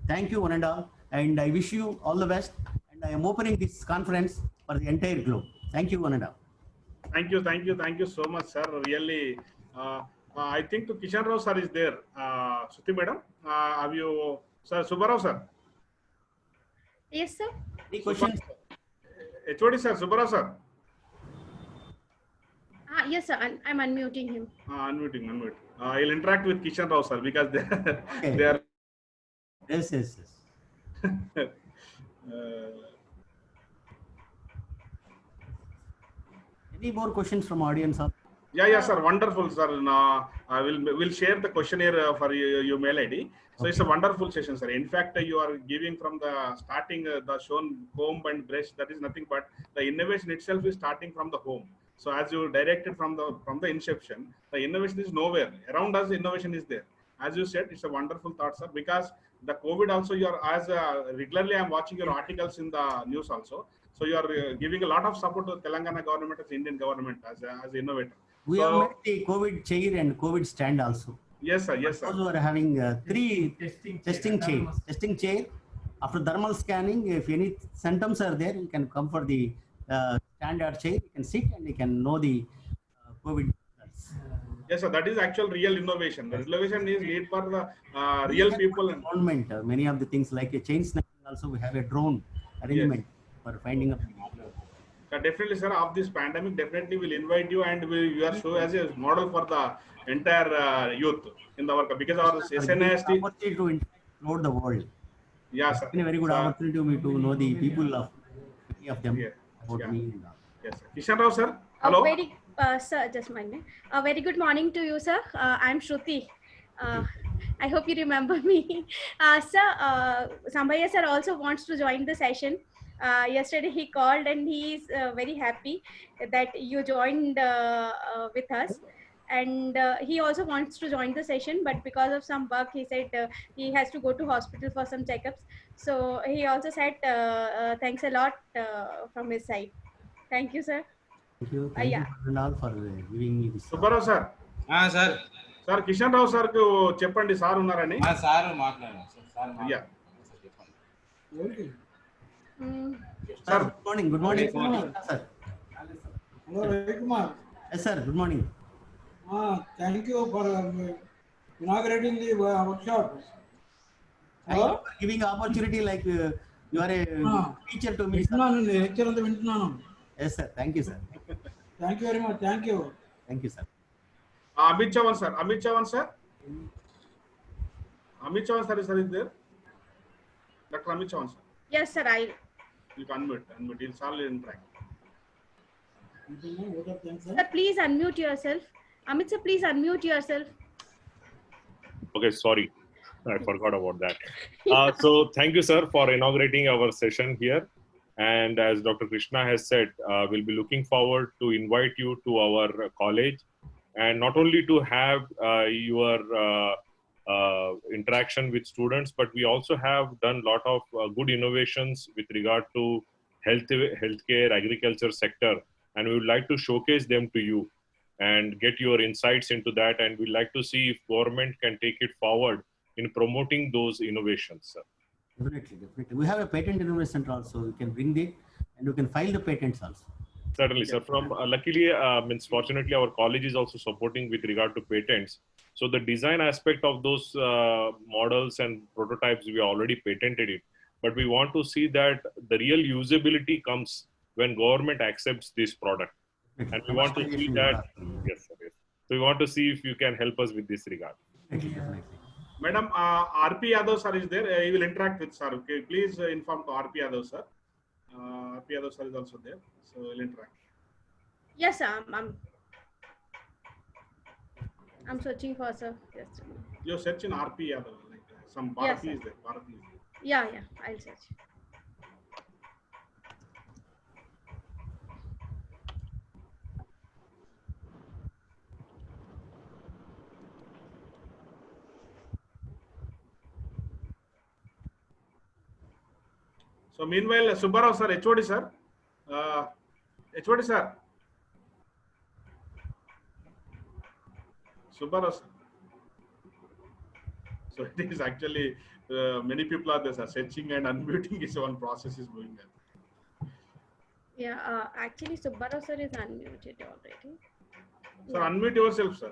I: Thank you one and all, and I wish you all the best. And I am opening this conference for the entire globe. Thank you one and all.
C: Thank you so much, sir. Really, I think Kishan Rao sir is there. Shruti madam, have you, sir, Subbarao sir?
B: Yes, sir.
I: Any questions?
C: HOD sir, Subbarao sir.
B: Yes, sir. I'm unmuting him.
C: Unmuting. I'll interact with Kishan Rao sir because
I: Okay.
C: they are.
I: Yes. Any more questions from audience?
C: Yeah, sir. Wonderful, sir. Now, we'll share the questionnaire for your mail ID. So it's a wonderful session, sir. In fact, you are giving from the starting the shown comb and brush. That is nothing but the innovation itself is starting from the home. So as you directed from the inception, the innovation is nowhere around us. Innovation is there. As you said, it's a wonderful thought, sir. Because the COVID also, you are regularly I'm watching your articles in the news also. So you are giving a lot of support to Telangana government as Indian government as innovator.
I: We have made the COVID chair and COVID stand also.
C: Yes, sir.
I: Also, we are having 3 testing chair. After thermal scanning, if any symptoms are there, you can come for the standard chair. You can sit and you can know the COVID results.
C: Yes, sir. That is actual real innovation. The innovation is made for the real people. And
I: government, many of the things like a chain snacking also, we have a drone arrangement for finding up.
C: Definitely, sir. Of this pandemic, definitely will invite you and you are show as a model for the entire youth in the work because our SNST
I: opportunity to interact throughout the world.
C: Yeah, sir.
I: It's been a very good opportunity to me to know the people of many of them about
C: yeah.
I: me.
C: Yes, sir. Kishan Rao, sir. Hello.
B: Sir, just a minute. A very good morning to you, sir. I'm Shruti. I hope you remember me. Sir, Sambhaya sir also wants to join the session. Yesterday he called and he is very happy that you joined with us. And he also wants to join the session, but because of some bug, he said he has to go to hospital for some checkups. So he also said thanks a lot from his side. Thank you, sir.
I: Thank you for giving me this.
C: Subbarao sir.
A: Sir.
C: Sir, Kishan Rao sir ku cheppandi sir unnarani.
A: Sir maatladanu sir.
C: Yeah.
I: Sir, good morning. Sir.
D: Hello, Ravi Kumar.
I: Yes, sir. Good morning.
D: Thank you for inaugurating the workshop.
I: Thank you for giving opportunity like you are a teacher to me.
D: Sir.
I: Yes, sir. Thank you, sir.
D: Thank you very much. Thank you.
I: Thank you, sir.
C: Amit Chavan sir. Amit Chavan sir. Amit Chavan sir is there. Dr. Amit Chavan sir.
B: Yes, sir.
C: You can unmute. He'll solve interact.
B: Sir, please unmute yourself. Amit sir, please unmute yourself.
F: Okay, sorry. I forgot about that. So thank you, sir, for inaugurating our session here. And as Dr. Krishna has said, we'll be looking forward to invite you to our college, and not only to have your interaction with students, but we also have done a lot of good innovations with regard to healthcare, agriculture sector, and we would like to showcase them to you and get your insights into that. And we'd like to see if government can take it forward in promoting those innovations, sir.
I: Definitely. We have a patent innovation center also. You can bring it and you can file the patents also.
F: Certainly, sir. From luckily, fortunately, our college is also supporting with regard to patents. So the design aspect of those models and prototypes, we already patented it. but we want to see that the real usability comes when government accepts this product. And we want to see that, yes, sir, yes. So we want to see if you can help us with this regard.
C: Madam, RP Yadav sir is there. He will interact with sir. Okay, please inform to RP Yadav sir. RP Yadav sir is also there, so we'll interact.
B: Yes, I'm searching for sir. Yes.
C: You search in RP Yadav, like some Bharati
B: Yes,
C: is there. Bharati is there.
B: Yeah, I'll search.
C: So meanwhile, Subbarao sir, HOD sir, HOD sir, Subbarao sir. So it is actually many people are there, sir. Searching and unmuting is one process is going on.
B: Yeah, actually Subbarao sir is unmuted already.
C: Sir, unmute yourself, sir.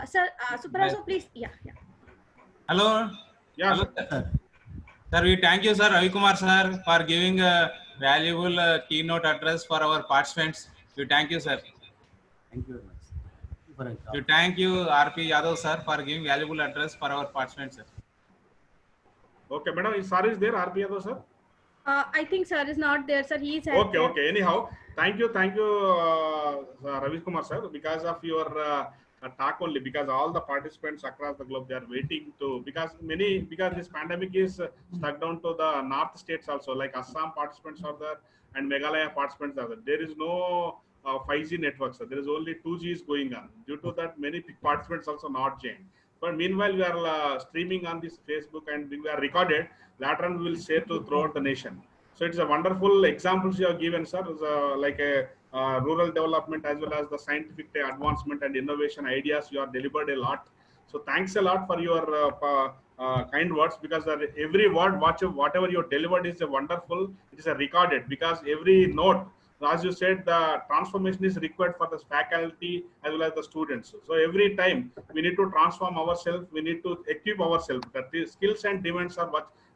B: Sir, Subbarao sir, please. Yeah.
J: Hello.
C: Yeah.
J: Hello, sir. Sir, we thank you, sir, Ravi Kumar sir, for giving a valuable keynote address for our participants. We thank you, sir.
I: Thank you very much.
J: We thank you, RP Yadav sir, for giving valuable address for our participants, sir.
C: Okay, madam, sir is there, RP Yadav sir?
B: I think sir is not there, sir. He is
C: Okay. Anyhow, thank you, Ravi Kumar sir, because of your talk only, because all the participants across the globe, they are waiting to, because this pandemic is stuck down to the north states also, like Assam participants are there and Meghalaya participants are there. There is no 5G network, so there is only 2G is going on. Due to that, many participants also not joined. But meanwhile, we are streaming on this Facebook and we are recorded. Later on, we will share to throughout the nation. So it's a wonderful examples you have given, sir. Like a rural development as well as the scientific advancement and innovation ideas. You have delivered a lot. So thanks a lot for your kind words, because every word, whatever you delivered is a wonderful. It is a recorded, because every note, as you said, the transformation is required for the faculty as well as the students. So every time we need to transform ourselves, we need to equip ourselves. That the skills and demands are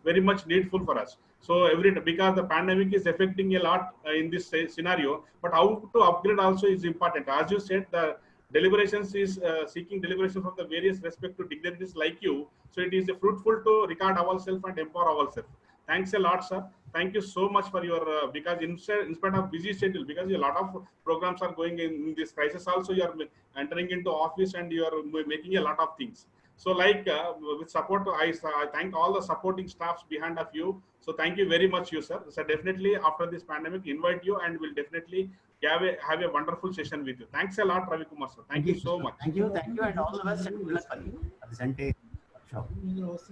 C: very much needful for us. So because the pandemic is affecting a lot in this scenario, but how to upgrade also is important. As you said, the deliberations is seeking deliberation from the various respective dignitaries like you. So it is fruitful to record ourselves and empower ourselves. Thanks a lot, sir. Thank you so much for your, because in spite of busy schedule, because a lot of programs are going in this crisis also, you are entering into office and you are making a lot of things. So like with support, I thank all the supporting staffs behind of you. So thank you very much, you sir. So definitely after this pandemic, invite you and we'll definitely have a wonderful session with you. Thanks a lot, Ravi Kumar sir. Thank you so much.
I: Thank you, and all the best and good luck for you for this entire workshop.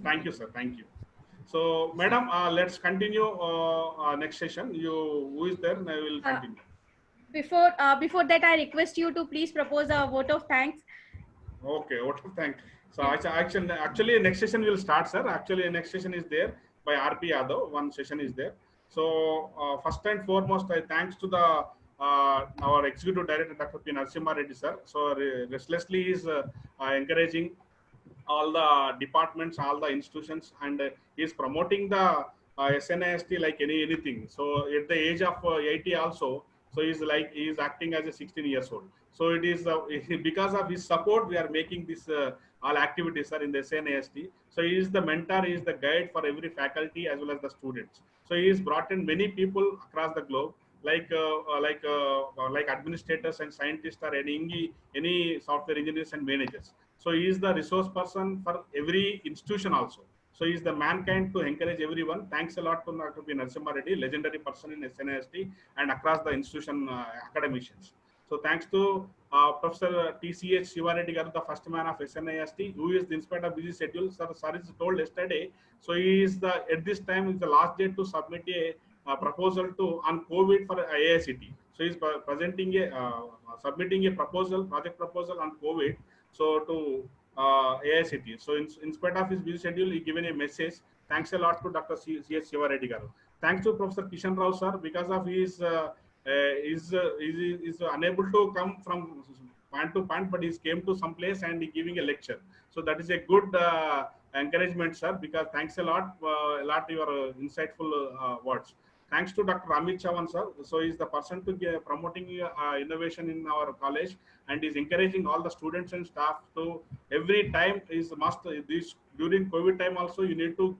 C: Thank you, sir. Thank you. So, madam, let's continue next session. Who is there? I will continue.
B: Before that, I request you to please propose a vote of thanks.
C: Okay, vote of thanks. So actually, next session will start, sir. Actually, next session is there by RP Yadav. One session is there. So first and foremost, I thanks to the our executive director, Dr. P. Narasimha Reddy, sir. So restlessly is encouraging all the departments, all the institutions, and he is promoting the SNIST like anything. So at the age of 80 also, so he is acting as a 16 years old. So it is because of his support we are making this all activities are in the SNIST. So he is the mentor, he is the guide for every faculty as well as the students. So he has brought in many people across the globe, like administrators and scientists or any software engineers and managers. So he is the resource person for every institution also. So he is the mankind to encourage everyone. Thanks a lot to Dr. P. Narasimha Reddy, legendary person in SNIST and across the institution academicians. So thanks to Professor TCH Shiva Reddy Garu, the first man of SNIST, who is in spite of busy schedule. Sir is told yesterday. So he is at this time is the last date to submit a proposal on COVID for AICT. So he's submitting a project proposal on COVID. So to AICT. So in spite of his busy schedule, he given a message. Thanks a lot to Dr. C.S. Shiva Reddy Garu. Thanks to Professor Kishan Rao sir, because of his is unable to come from point to point, but he came to some place and he giving a lecture. So that is a good encouragement, sir, because thanks a lot your insightful words. Thanks to Dr. Amit Chavan, sir. So he's the person to promoting innovation in our college, and is encouraging all the students and staff to every time is must this during COVID time also you need to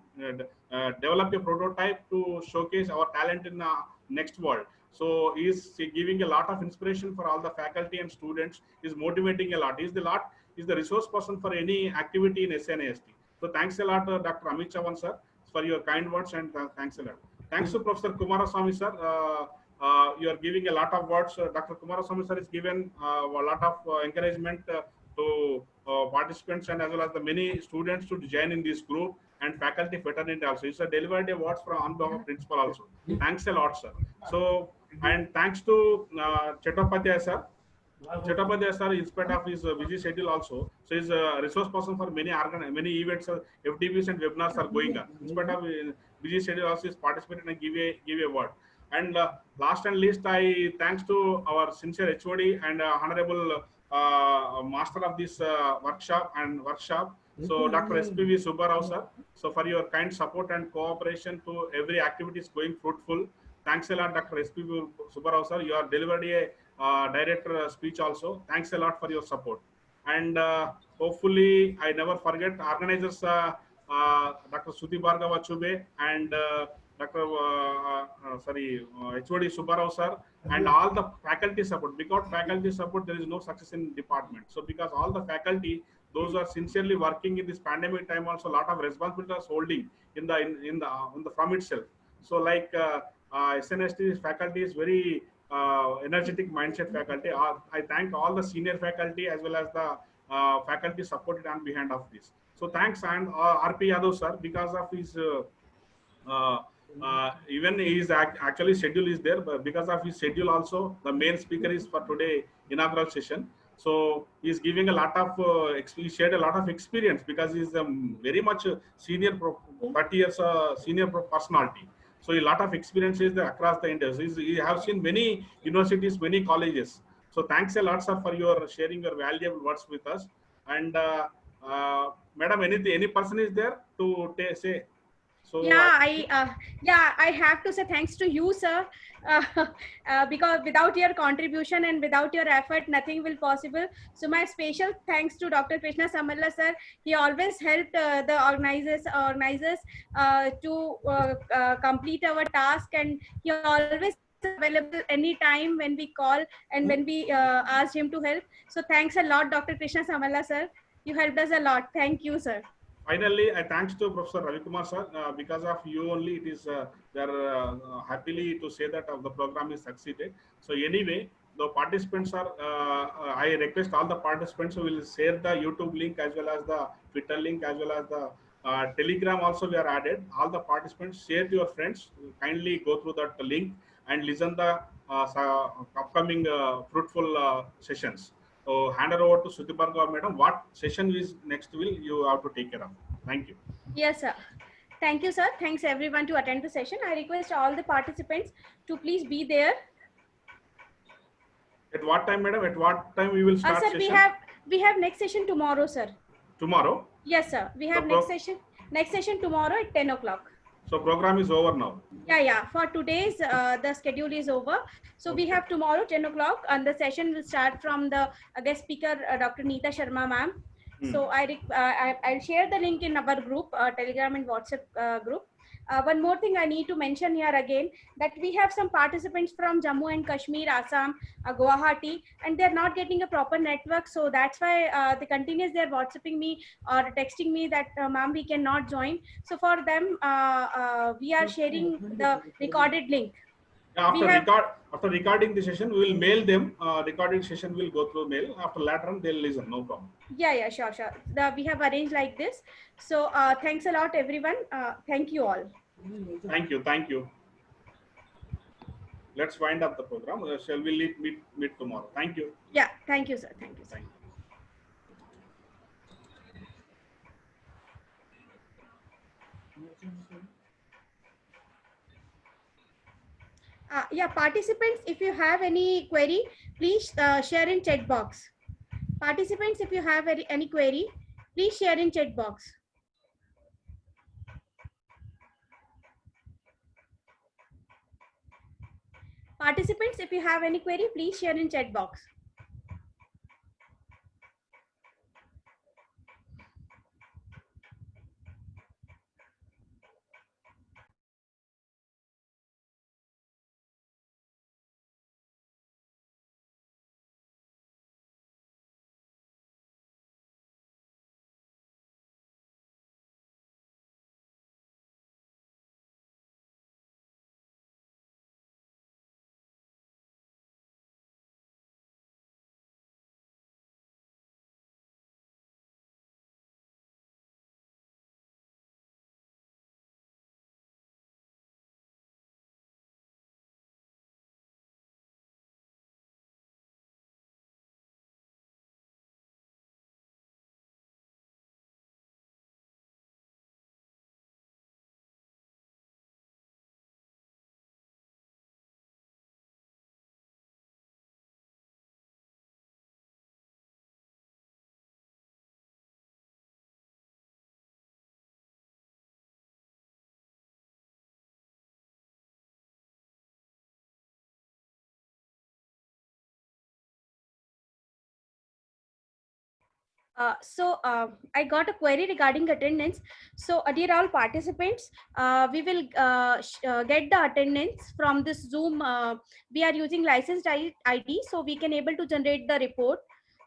C: develop a prototype to showcase our talent in the next world. So he's giving a lot of inspiration for all the faculty and students. He's motivating a lot. He's the resource person for any activity in SNAST. So thanks a lot, Dr. Amit Chavan, sir, for your kind words, and thanks a lot. Thanks to Professor Kumaraswamy, sir. You are giving a lot of words. Dr. Kumaraswamy, sir, is given a lot of encouragement to participants and as well as the many students to join in this group, and faculty fraternity also. It's a delivered awards from on behalf of principal also. Thanks a lot, sir. So, and thanks to Chattopadhyay, sir. Chattopadhyay, sir, in spite of his busy schedule also, so he's a resource person for many events, FDBs and webinars are going on. In spite of busy schedule also, is participating and give a word. And last and least, I thanks to our sincere HOD and honorable master of this workshop. So Dr. SPV Subbarao, sir. So for your kind support and cooperation to every activity is going fruitful. Thanks a lot, Dr. SPV Subbarao, sir. You are delivered a director speech also. Thanks a lot for your support. And hopefully, I never forget organizers, Dr. Shruti Bhargava Chube and Dr. HOD Subbarao, sir, and all the faculty support. Without faculty support, there is no success in department. So because all the faculty, those are sincerely working in this pandemic time, also a lot of responsibilities holding in the from itself. So like SNST faculty is very energetic mindset faculty. I thank all the senior faculty as well as the faculty supported on behalf of this. So thanks, and RP Yadav, sir, because of his even his actually schedule is there, but because of his schedule also, the main speaker is for today inaugural session. So he's giving a lot of he shared a lot of experience because he's very much senior 30 years senior personality. So a lot of experiences across the India. He have seen many universities, many colleges. So thanks a lot, sir, for your sharing your valuable words with us. And madam, any person is there to say? So
B: I have to say thanks to you, sir, because without your contribution and without your effort, nothing will possible. So my special thanks to Dr. Krishna Samalla, sir. He always helped the organizers to complete our task, and he always available anytime when we call and when we asked him to help. So thanks a lot, Dr. Krishna Samalla, sir. You helped us a lot. Thank you, sir.
C: Finally, I thanks to Professor Ravi Kumar, sir. Because of you only, it is they are happily to say that the program is succeeded. So anyway, the participants are. I request all the participants who will share the YouTube link as well as the Twitter link as well as the Telegram also we are added. All the participants share to your friends. Kindly go through that link and listen the upcoming fruitful sessions. So hand it over to Shruti Bhargava, madam. What session is next will you have to take care of? Thank you.
B: Yes, sir. Thank you, sir. Thanks everyone to attend the session. I request all the participants to please be there.
C: At what time, madam? At what time we will start
B: Sir,
C: session?
B: we have next session tomorrow, sir.
C: Tomorrow?
B: Yes, sir. We have next session tomorrow at 10 o'clock.
C: So program is over now.
B: Yeah. For today's the schedule is over. So we have tomorrow 10 o'clock, and the session will start from the guest speaker Dr. Neeta Sharma, ma'am. So I'll share the link in our group, Telegram and WhatsApp group. One more thing I need to mention here again, that we have some participants from Jammu and Kashmir, Assam, Guwahati, and they're not getting a proper network. So that's why they continuously they're WhatsApping me or texting me that ma'am, we cannot join. So for them, we are sharing the recorded link.
C: After recording the session, we will mail them. Recording session will go through mail. After later on, they'll listen. No problem.
B: Yeah, sure. We have arranged like this. So thanks a lot, everyone. Thank you all.
C: Thank you. Let's wind up the program. Shall we meet tomorrow? Thank you.
B: Yeah, thank you, sir. Thank you, sir. Yeah, participants, if you have any query, please share in chat box. Participants, if you have any query, please share in chat box. Participants, if you have any query, please share in chat box. I got a query regarding attendance. So, dear all participants, we will get the attendance from this Zoom. We are using licensed ID, so we can able to generate the report.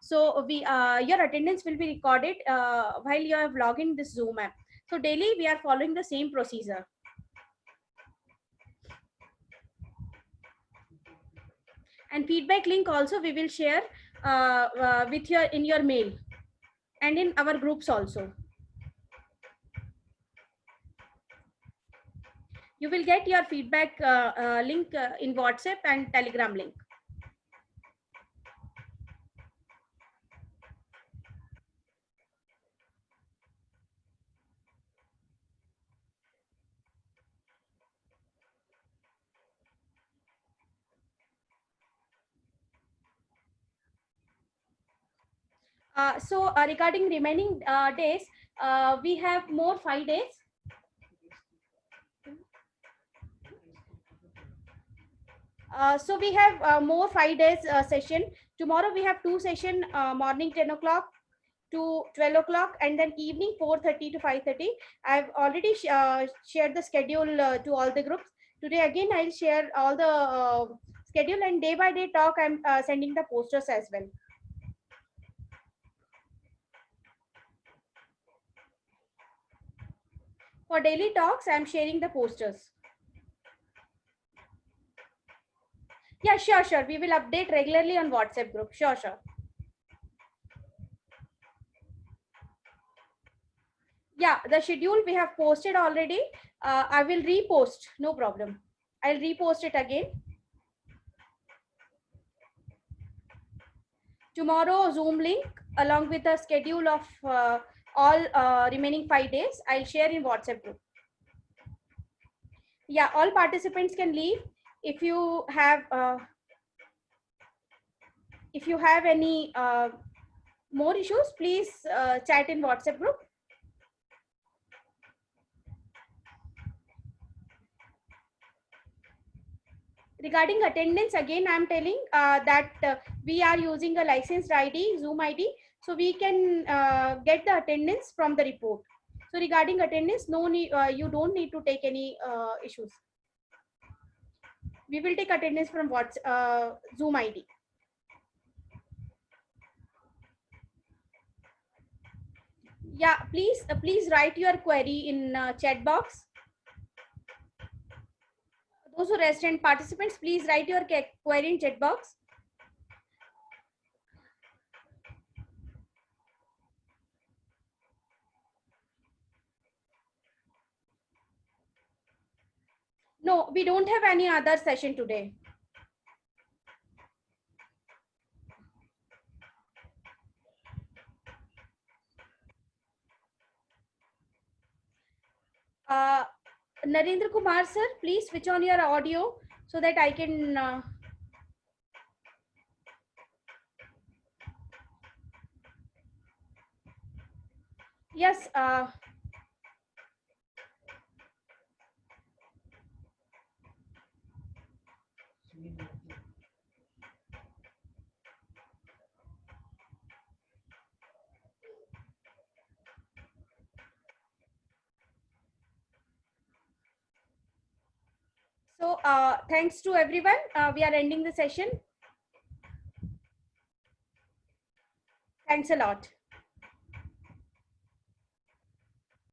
B: So, your attendance will be recorded while you have logged in this Zoom app. So, daily we are following the same procedure. And feedback link also we will share with in your mail and in our groups also. You will get your feedback link in WhatsApp and Telegram link. Regarding remaining days, we have more 5 days. So we have more 5 days session. Tomorrow we have 2 session, morning 10 o'clock to 12 o'clock, and then evening 4:30 to 5:30. I've already shared the schedule to all the groups. Today again I'll share all the schedule, and day by day talk I'm sending the posters as well. For daily talks, I'm sharing the posters. Yeah, sure. We will update regularly on WhatsApp group. Sure. Yeah, the schedule we have posted already. I will repost. No problem. I'll repost it again. Tomorrow Zoom link along with the schedule of all remaining 5 days. I'll share in WhatsApp group. Yeah, all participants can leave. If you have any more issues, please chat in WhatsApp group. Regarding attendance, again I'm telling that we are using a licensed ID, Zoom ID, so we can get the attendance from the report. So regarding attendance, no need, you don't need to take any issues. We will take attendance from Zoom ID. Yeah, please write your query in chat box. Those who resident participants, please write your query in chat box. No, we don't have any other session today. Narendra Kumar sir, please switch on your audio so that I can Yes. So thanks to everyone. We are ending the session. Thanks a lot.